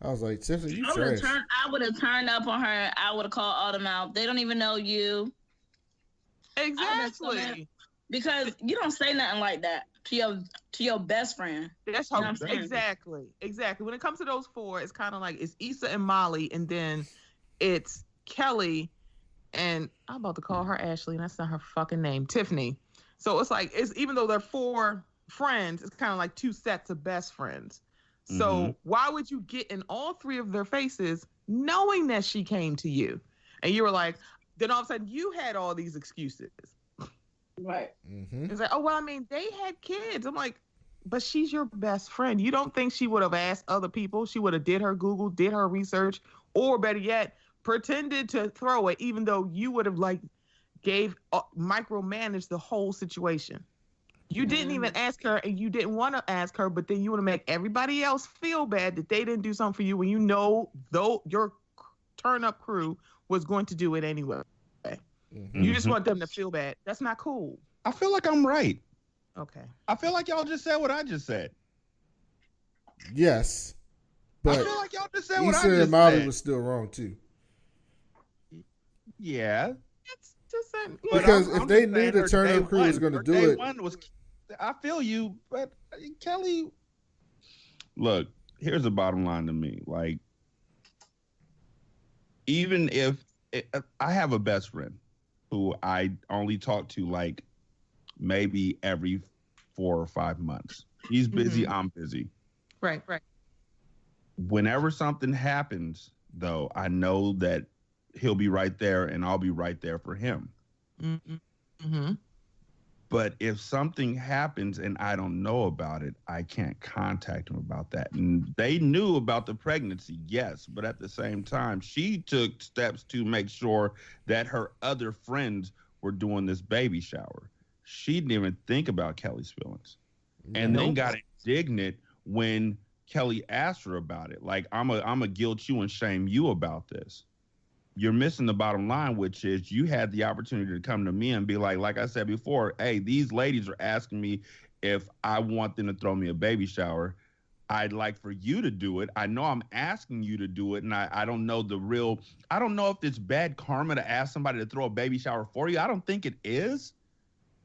[SPEAKER 2] I was like, Tiffany, you trash.
[SPEAKER 4] I would have turned up on her. I would have called all them out. They don't even know you.
[SPEAKER 3] Exactly.
[SPEAKER 4] Because you don't say nothing like that to your best friend.
[SPEAKER 3] That's how exactly. When it comes to those four, it's kind of like it's Issa and Molly, and then it's Kelli, and I'm about to call her Ashley, and that's not her fucking name, Tiffany. So it's like even though they're four friends, it's kind of like two sets of best friends. So why would you get in all three of their faces knowing that she came to you? And you were like, then all of a sudden you had all these excuses.
[SPEAKER 4] Right.
[SPEAKER 3] It's like, oh, well, I mean, they had kids. I'm like, but she's your best friend. You don't think she would have asked other people? She would have did her Google, did her research, or better yet, pretended to throw it, even though you would have micromanaged the whole situation. You didn't even ask her, and you didn't want to ask her, but then you want to make everybody else feel bad that they didn't do something for you when you know though your turn-up crew was going to do it anyway. You just want them to feel bad. That's not cool.
[SPEAKER 5] I feel like I'm right.
[SPEAKER 3] Okay.
[SPEAKER 5] I feel like y'all just said what I just said.
[SPEAKER 2] Yes, but
[SPEAKER 5] I feel like y'all just said what I just
[SPEAKER 2] and Molly
[SPEAKER 5] said.
[SPEAKER 2] was still wrong too.
[SPEAKER 5] Yeah.
[SPEAKER 3] It's just
[SPEAKER 2] Because if they
[SPEAKER 5] just
[SPEAKER 2] knew
[SPEAKER 5] saying
[SPEAKER 2] the
[SPEAKER 5] her
[SPEAKER 2] turn-up
[SPEAKER 5] day
[SPEAKER 2] crew was
[SPEAKER 5] one-
[SPEAKER 2] going to
[SPEAKER 5] her
[SPEAKER 2] do
[SPEAKER 5] day
[SPEAKER 2] it,
[SPEAKER 5] one was, I feel you, but Kelly. Look, here's the bottom line to me. Like, even if I have a best friend who I only talk to like maybe every 4 or 5 months. He's busy, I'm busy.
[SPEAKER 3] Right.
[SPEAKER 5] Whenever something happens, though, I know that he'll be right there and I'll be right there for him. But if something happens and I don't know about it, I can't contact him about that. And they knew about the pregnancy, yes, but at the same time, she took steps to make sure that her other friends were doing this baby shower. She didn't even think about Kelly's feelings. And then got indignant when Kelly asked her about it. Like, I'm a guilt you and shame you about this. You're missing the bottom line, which is you had the opportunity to come to me and be like I said before, hey, these ladies are asking me if I want them to throw me a baby shower. I'd like for you to do it. I know I'm asking you to do it, and I don't know I don't know if it's bad karma to ask somebody to throw a baby shower for you. I don't think it is,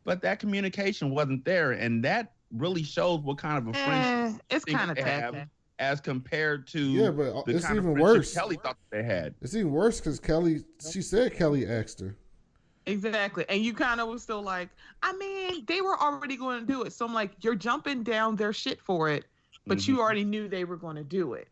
[SPEAKER 5] but that communication wasn't there, and that really shows what kind of a friendship
[SPEAKER 3] it's kind of tacky.
[SPEAKER 5] As compared to
[SPEAKER 2] but
[SPEAKER 5] the
[SPEAKER 2] it's
[SPEAKER 5] kind
[SPEAKER 2] even
[SPEAKER 5] of
[SPEAKER 2] worse.
[SPEAKER 5] Kelly thought they had.
[SPEAKER 2] It's even worse because she said Kelly asked her.
[SPEAKER 3] Exactly. And you kind of was still like, I mean, they were already going to do it. So I'm like, you're jumping down their shit for it, but you already knew they were going to do it.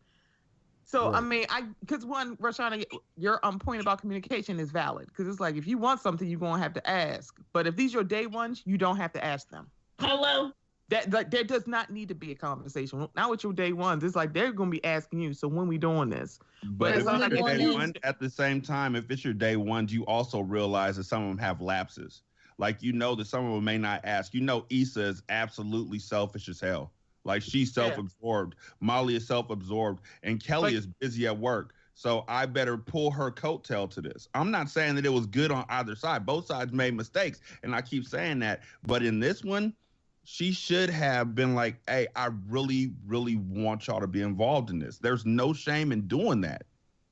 [SPEAKER 3] So, right. I mean, because one, Rashanii, your point about communication is valid. Because it's like, if you want something, you're going to have to ask. But if these are your day ones, you don't have to ask them.
[SPEAKER 4] Hello?
[SPEAKER 3] There does not need to be a conversation. Now with your day ones, it's like they're going to be asking you, so when we doing this?
[SPEAKER 5] But if it's your day one, at the same time, if it's your day ones, you also realize that some of them have lapses. Like, you know that some of them may not ask. You know Issa is absolutely selfish as hell. Like, she's self-absorbed. Yeah. Molly is self-absorbed. And Kelly is busy at work. So I better pull her coattail to this. I'm not saying that it was good on either side. Both sides made mistakes. And I keep saying that. But in this one, she should have been like, hey, I really, really want y'all to be involved in this. There's no shame in doing that.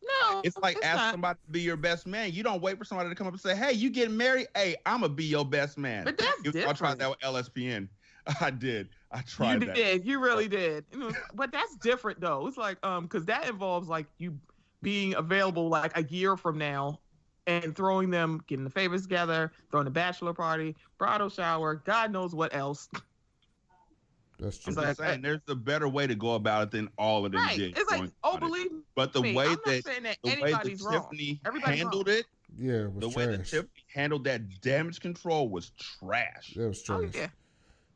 [SPEAKER 3] No.
[SPEAKER 5] It's like ask somebody to be your best man. You don't wait for somebody to come up and say, hey, you getting married? Hey, I'm going to be your best man.
[SPEAKER 3] But that's different.
[SPEAKER 5] I tried that with LSPN. I did. I tried that.
[SPEAKER 3] You did. You really did. But that's different, though. It's like, because that involves, like, you being available, like, a year from now and throwing them, getting the favors together, throwing a bachelor party, bridal shower, God knows what else.
[SPEAKER 2] That's true.
[SPEAKER 5] I'm saying there's a better way to go about it than all of them did.
[SPEAKER 3] It's like, believe me.
[SPEAKER 5] But the way
[SPEAKER 3] I'm
[SPEAKER 5] that,
[SPEAKER 3] not saying that
[SPEAKER 5] the way that Tiffany handled it,
[SPEAKER 2] the
[SPEAKER 5] way that Tiffany handled that damage control was trash.
[SPEAKER 2] That was trash.
[SPEAKER 3] Oh,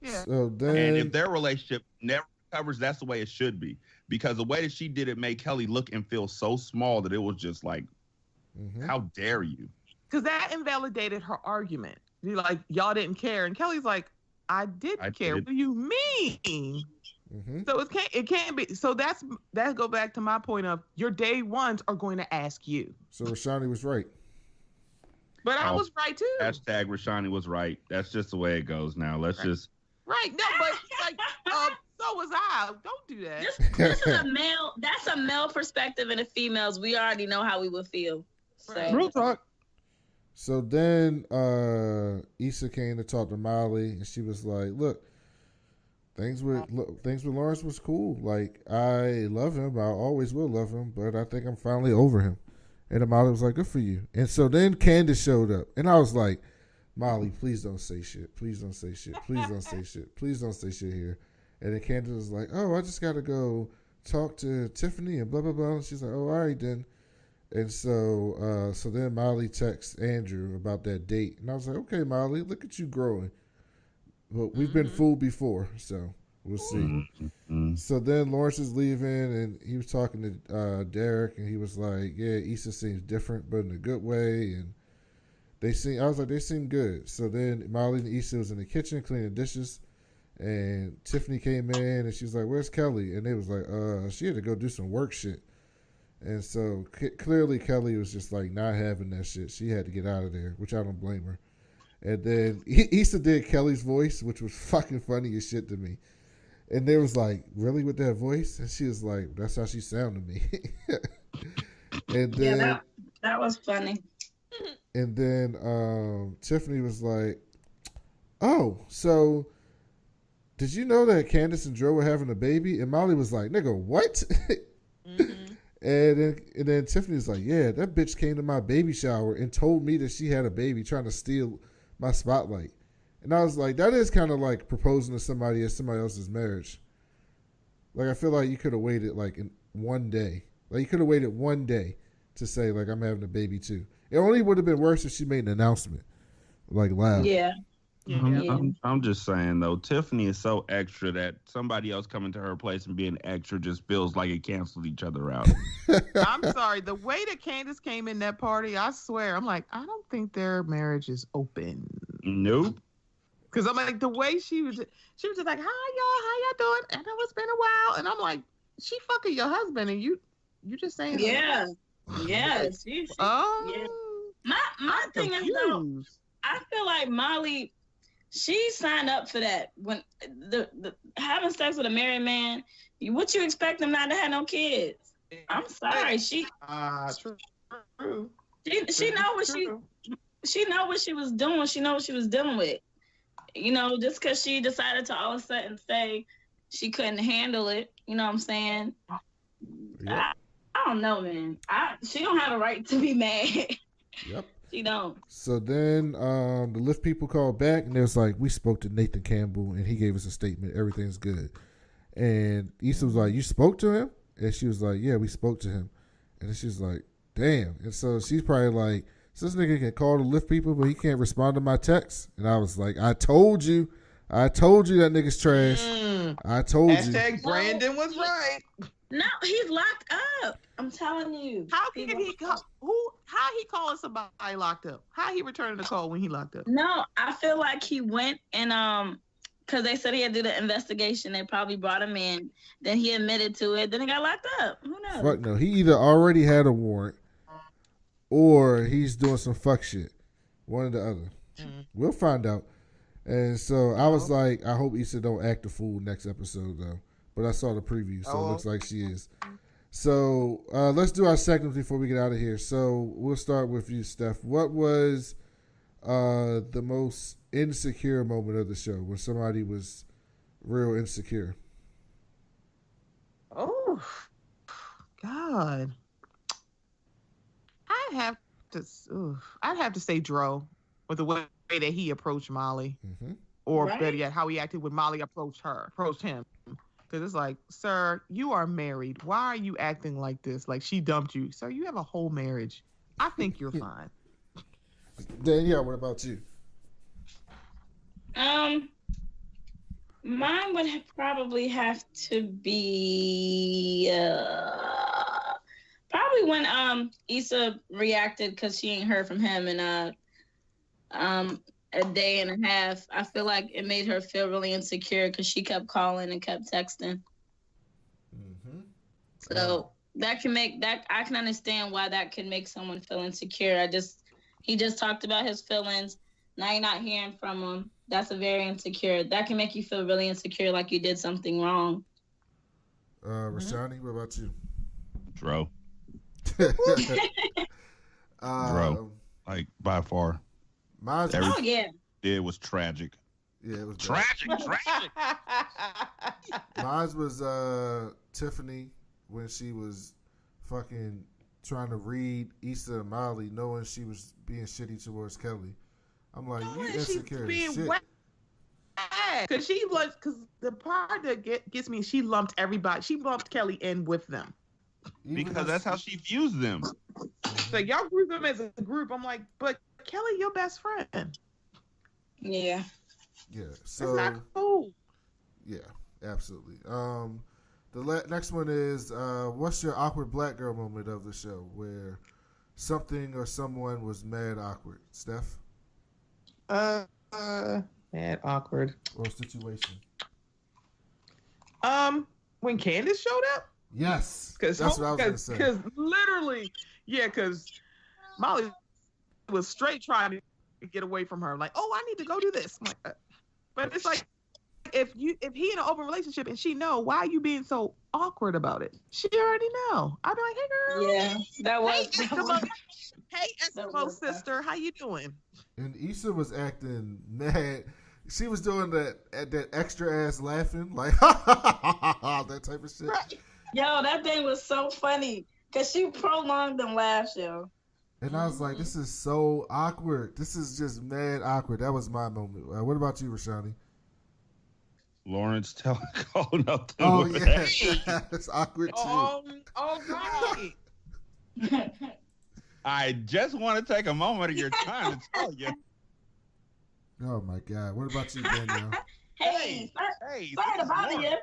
[SPEAKER 3] yeah.
[SPEAKER 2] So then,
[SPEAKER 5] and if their relationship never recovers, that's the way it should be. Because the way that she did it made Kelly look and feel so small that it was just like, how dare you?
[SPEAKER 3] Because that invalidated her argument. You're like, y'all didn't care. And Kelly's like, I didn't care. What do you mean? So it can't be. So that go back to my point of your day ones are going to ask you.
[SPEAKER 2] So Rashanii was right.
[SPEAKER 3] But I was right too.
[SPEAKER 5] Hashtag Rashanii was right. That's just the way it goes now. Let's just.
[SPEAKER 3] Right. No, but like, so was I. Don't do that.
[SPEAKER 4] This is a male. That's a male perspective, and the females, we already know how we would feel. So.
[SPEAKER 5] Real talk.
[SPEAKER 2] So then Issa came to talk to Molly, and she was like, look, things with Lawrence was cool. Like, I love him. I always will love him, but I think I'm finally over him. And then Molly was like, good for you. And so then Candice showed up, and I was like, Molly, please don't say shit. Please don't say shit. Please don't say shit. Please don't say shit here. And then Candice was like, oh, I just got to go talk to Tiffany and blah blah blah. And she's like, oh, all right then. And so then Molly texts Andrew about that date, and I was like, okay, Molly, look at you growing. But we've been fooled before, so we'll see.
[SPEAKER 5] Mm-hmm.
[SPEAKER 2] So then Lawrence is leaving, and he was talking to Derek, and he was like, yeah, Issa seems different, but in a good way. And I was like, they seem good. So then Molly and Issa was in the kitchen cleaning dishes, and Tiffany came in, and she was like, where's Kelli? And they was like, she had to go do some work shit. And so clearly Kelli was just like not having that shit. She had to get out of there, which I don't blame her. And then Issa did Kelly's voice, which was fucking funny as shit to me. And they was like, really with that voice? And she was like, that's how she sounded to me. And then
[SPEAKER 4] that was funny.
[SPEAKER 2] And then Tiffany was like, oh, so did you know that Candice and Dro were having a baby? And Molly was like, nigga, what? And then Tiffany was like, yeah, that bitch came to my baby shower and told me that she had a baby trying to steal my spotlight. And I was like, that is kind of like proposing to somebody at somebody else's marriage. Like, I feel like you could have waited like in one day. Like, you could have waited one day to say, like, I'm having a baby too. It only would have been worse if she made an announcement, like loud.
[SPEAKER 4] Yeah.
[SPEAKER 5] I'm just saying though, Tiffany is so extra that somebody else coming to her place and being extra just feels like it canceled each other out.
[SPEAKER 3] I'm sorry. The way that Candice came in that party, I swear, I'm like, I don't think their marriage is open.
[SPEAKER 5] Nope.
[SPEAKER 3] Because I'm like, the way she was just like, hi y'all, how y'all doing? I know it's been a while, and I'm like, she fucking your husband, and you just saying,
[SPEAKER 4] yeah, yeah. My thing is though, I feel like Molly, she signed up for that. When the having sex with a married man, what you expect them not to have no kids? I'm sorry, she
[SPEAKER 3] true.
[SPEAKER 4] She know what she know what she was doing. She know what she was dealing with. You know, just because she decided to all of a sudden say she couldn't handle it. You know what I'm saying? Yep. I don't know, man. She don't have a right to be mad.
[SPEAKER 2] Yep.
[SPEAKER 4] She don't.
[SPEAKER 2] So then the Lyft people called back, and it was like, we spoke to Nathan Campbell, and he gave us a statement. Everything's good. And Issa was like, you spoke to him? And she was like, yeah, we spoke to him. And then she was like, damn. And so she's probably like, so this nigga can call the Lyft people, but he can't respond to my texts. And I was like, I told you that nigga's trash. I told you.
[SPEAKER 3] Hashtag Brandon was right.
[SPEAKER 4] No, he's locked up. I'm telling you.
[SPEAKER 3] How can he call? How he calling somebody locked up? How he returning the call when he locked up?
[SPEAKER 4] No, I feel like he went and because they said he had to do the investigation. They probably brought him in. Then he admitted to it. Then he got locked up. Who knows?
[SPEAKER 2] Fuck no. He either already had a warrant or he's doing some fuck shit. One or the other. Mm-hmm. We'll find out. And so I was like, I hope Issa don't act a fool next episode though. But I saw the preview, so it looks like she is. So let's do our segments before we get out of here. So we'll start with you, Steph. What was the most insecure moment of the show when somebody was real insecure?
[SPEAKER 3] Oh, God. I'd have to say Dro with the way that he approached Molly. Mm-hmm. Or better yet, how he acted when Molly approached him. Because it's like, sir, you are married. Why are you acting like this? Like she dumped you. Sir, you have a whole marriage. I think you're fine.
[SPEAKER 2] Danielle, what about you?
[SPEAKER 4] Mine would probably have to be probably when Issa reacted because she ain't heard from him in a day and a half. I feel like it made her feel really insecure because she kept calling and kept texting. Mm-hmm. So that can make that, I can understand why that can make someone feel insecure. He just talked about his feelings. Now you're not hearing from him. That's a very insecure. That can make you feel really insecure, like you did something wrong.
[SPEAKER 2] Rashanii, what about you?
[SPEAKER 5] Dro. Dro. Like by far. It was tragic.
[SPEAKER 2] Yeah, it was
[SPEAKER 5] tragic.
[SPEAKER 2] Mine was Tiffany when she was fucking trying to read Issa and Molly, knowing she was being shitty towards Kelli. I'm like, you insecure as shit.
[SPEAKER 3] mad because the part that gets me, she lumped everybody. She lumped Kelly in with them.
[SPEAKER 5] Because that's how she views them.
[SPEAKER 3] So y'all group them as a group. I'm like, but Kelly, your best friend.
[SPEAKER 4] Yeah.
[SPEAKER 2] Yeah. So
[SPEAKER 3] that's not cool.
[SPEAKER 2] Yeah, absolutely. The next one is what's your awkward black girl moment of the show where something or someone was mad awkward? Steph?
[SPEAKER 3] Mad awkward.
[SPEAKER 2] Or situation?
[SPEAKER 3] When Candice showed up?
[SPEAKER 2] Yes. That's what I was going to say.
[SPEAKER 3] Because literally, because Molly was straight trying to get away from her. Like, oh, I need to go do this. I'm like, but it's like, if he in an open relationship and she know, why are you being so awkward about it? She already know. I'd be like, hey girl.
[SPEAKER 4] Yeah, that was.
[SPEAKER 3] Hey Eskimo sister, how you doing?
[SPEAKER 2] And Issa was acting mad. She was doing that extra ass laughing, like that type of shit.
[SPEAKER 4] Right. Yo, that thing was so funny because she prolonged them laughs, yo.
[SPEAKER 2] And I was like, this is so awkward. This is just mad awkward. That was my moment. What about you, Rashanii?
[SPEAKER 5] Lawrence calling up.
[SPEAKER 2] Oh yeah, it's awkward too.
[SPEAKER 3] All right.
[SPEAKER 5] I just want to take a moment of your time to tell you.
[SPEAKER 2] Oh my God! What about you, Danielle?
[SPEAKER 4] Hey, sorry to bother you.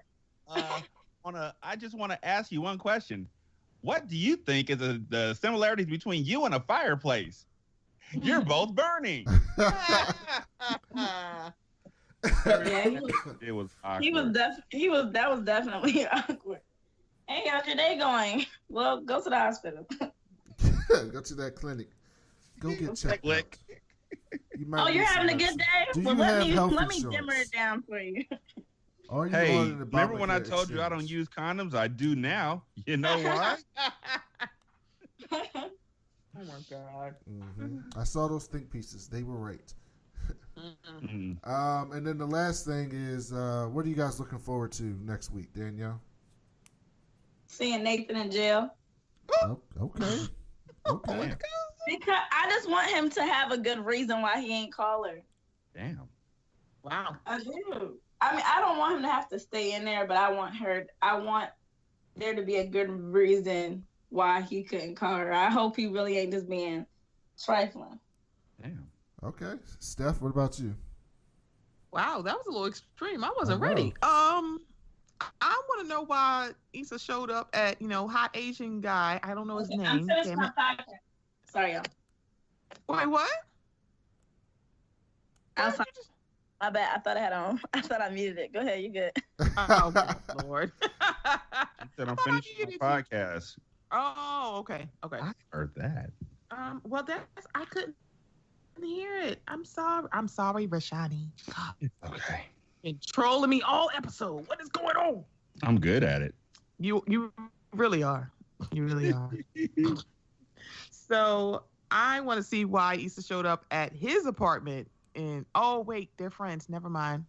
[SPEAKER 5] I just want to ask you one question. What do you think is the similarities between you and a fireplace? You're both burning.
[SPEAKER 4] Yeah,
[SPEAKER 5] it was awkward.
[SPEAKER 4] That was definitely awkward. Hey, how's your day going? Well, go to the hospital.
[SPEAKER 2] Go to that clinic. Go get checked out.
[SPEAKER 4] You're having a good day? Well, let me dimmer it down for you.
[SPEAKER 5] Hey, remember when I told you I don't use condoms? I do now. You know why?
[SPEAKER 3] Oh my God.
[SPEAKER 2] Mm-hmm. I saw those think pieces. They were right.
[SPEAKER 5] Mm-hmm.
[SPEAKER 2] And then the last thing is, what are you guys looking forward to next week, Danielle?
[SPEAKER 4] Seeing Nathan in jail.
[SPEAKER 2] Oh, okay. Okay.
[SPEAKER 4] Because I just want him to have a good reason why he ain't call her.
[SPEAKER 5] Damn.
[SPEAKER 3] Wow.
[SPEAKER 4] I do. I mean, I don't want him to have to stay in there, but I want there to be a good reason why he couldn't call her. I hope he really ain't just being trifling.
[SPEAKER 5] Damn.
[SPEAKER 2] Okay. Steph, what about you?
[SPEAKER 3] Wow, that was a little extreme. I wasn't ready. I want to know why Issa showed up at, hot Asian guy. I don't know his name.
[SPEAKER 4] I'm finished my podcast. Sorry, y'all.
[SPEAKER 3] Wait, what?
[SPEAKER 4] My bad. I thought I had on. I thought I muted it. Go ahead. You good?
[SPEAKER 3] Oh, Lord.
[SPEAKER 5] She said I'm finishing my podcast.
[SPEAKER 3] Oh, okay.
[SPEAKER 5] I heard that.
[SPEAKER 3] Well, I couldn't hear it. I'm sorry, Rashanii.
[SPEAKER 5] Okay.
[SPEAKER 3] You're trolling me all episode. What is going on?
[SPEAKER 5] I'm good at it.
[SPEAKER 3] You really are. You really are. So I want to see why Issa showed up at his apartment. And wait, they're friends. Never mind.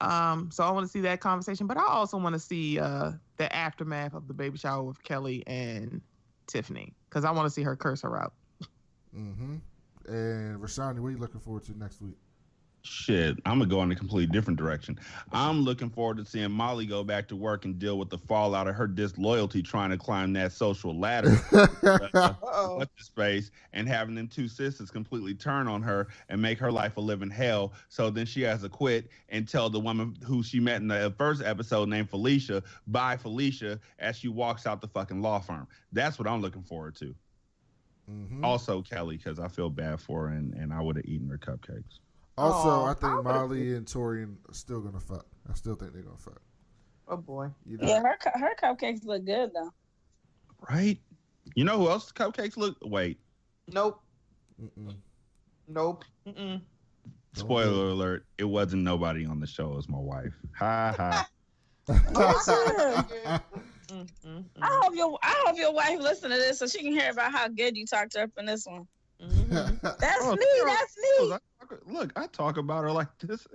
[SPEAKER 3] So I want to see that conversation, but I also want to see the aftermath of the baby shower with Kelly and Tiffany because I want to see her curse her out.
[SPEAKER 2] Mm-hmm. And Rashanii, what are you looking forward to next week?
[SPEAKER 5] Shit, I'm gonna go in a completely different direction. I'm looking forward to seeing Molly go back to work and deal with the fallout of her disloyalty trying to climb that social ladder. What's the space and having them two sisters completely turn on her and make her life a living hell. So then she has to quit and tell the woman who she met in the first episode named Felicia, bye Felicia, as she walks out the fucking law firm. That's what I'm looking forward to.
[SPEAKER 2] Mm-hmm.
[SPEAKER 5] Also Kelly, because I feel bad for her and I would have eaten her cupcakes.
[SPEAKER 2] Also, I think Molly and Torian are still gonna fuck. I still think they're gonna fuck.
[SPEAKER 3] Oh boy.
[SPEAKER 4] Yeah, her cupcakes look good though.
[SPEAKER 5] Right? You know who else cupcakes look? Wait.
[SPEAKER 3] Nope.
[SPEAKER 2] Mm-mm.
[SPEAKER 3] Nope. Mm-mm.
[SPEAKER 5] Spoiler alert! It wasn't nobody on the show. It was my wife. Ha ha.
[SPEAKER 4] I hope your wife listen to this so she can hear about how good you talked to her up in this one.
[SPEAKER 3] Mm-hmm.
[SPEAKER 4] That's me. That's me.
[SPEAKER 5] Look, I talk about her like this.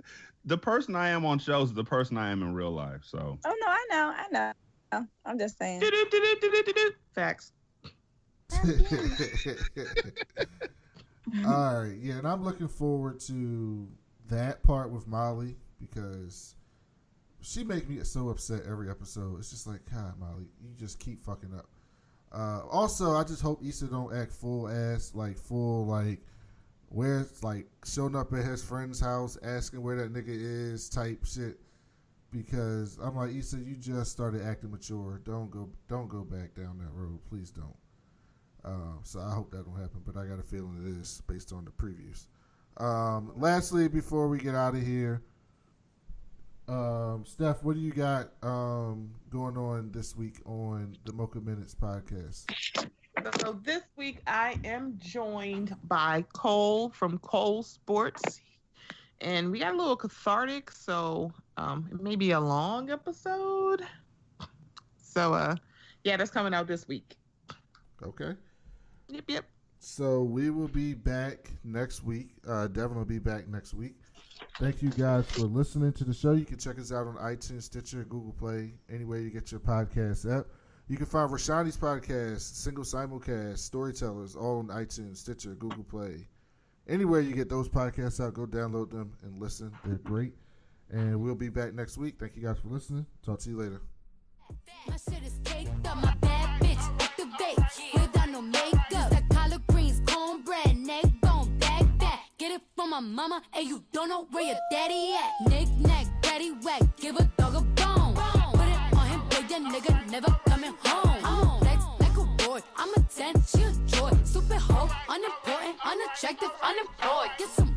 [SPEAKER 5] The person I am on shows is the person I am in real life. So.
[SPEAKER 4] Oh no, I know. I'm just saying.
[SPEAKER 3] Facts.
[SPEAKER 2] All right, yeah, and I'm looking forward to that part with Molly because she make me so upset every episode. It's just like, God, Molly, you just keep fucking up. Also, I just hope Issa don't act where's like showing up at his friend's house asking where that nigga is type shit. Because I'm like, Issa, you just started acting mature. Don't go back down that road. Please don't. So I hope that don't happen, but I got a feeling it is based on the previews. Lastly, before we get out of here, Steph, what do you got going on this week on the Mocha Minutes podcast?
[SPEAKER 3] So this week I am joined by Cole from Cole Sports, and we got a little cathartic, so it may be a long episode. So yeah, that's coming out this week.
[SPEAKER 2] Okay.
[SPEAKER 3] Yep.
[SPEAKER 2] So we will be back next week. Devin will be back next week. Thank you guys for listening to the show. You can check us out on iTunes, Stitcher, Google Play, anywhere you get your podcast app. You can find Rashanee's podcast, Single Simulcast, Storytellers, all on iTunes, Stitcher, Google Play. Anywhere you get those podcasts out, go download them and listen. They're great. And we'll be back next week. Thank you guys for listening. Talk to you later.
[SPEAKER 1] My shit is caked up, my bad bitch activate. Without no makeup, that collard greens, cornbread, neck bone, back. Get it from my mama, and you don't know where your daddy at. Knick-knack, daddy whack, give a dog a bone. Put it on him, boy, your nigga never coming home. I'm flex like a boy, I'm a 10, she a joy. Stupid hoe, unimportant, unattractive, unemployed. Get some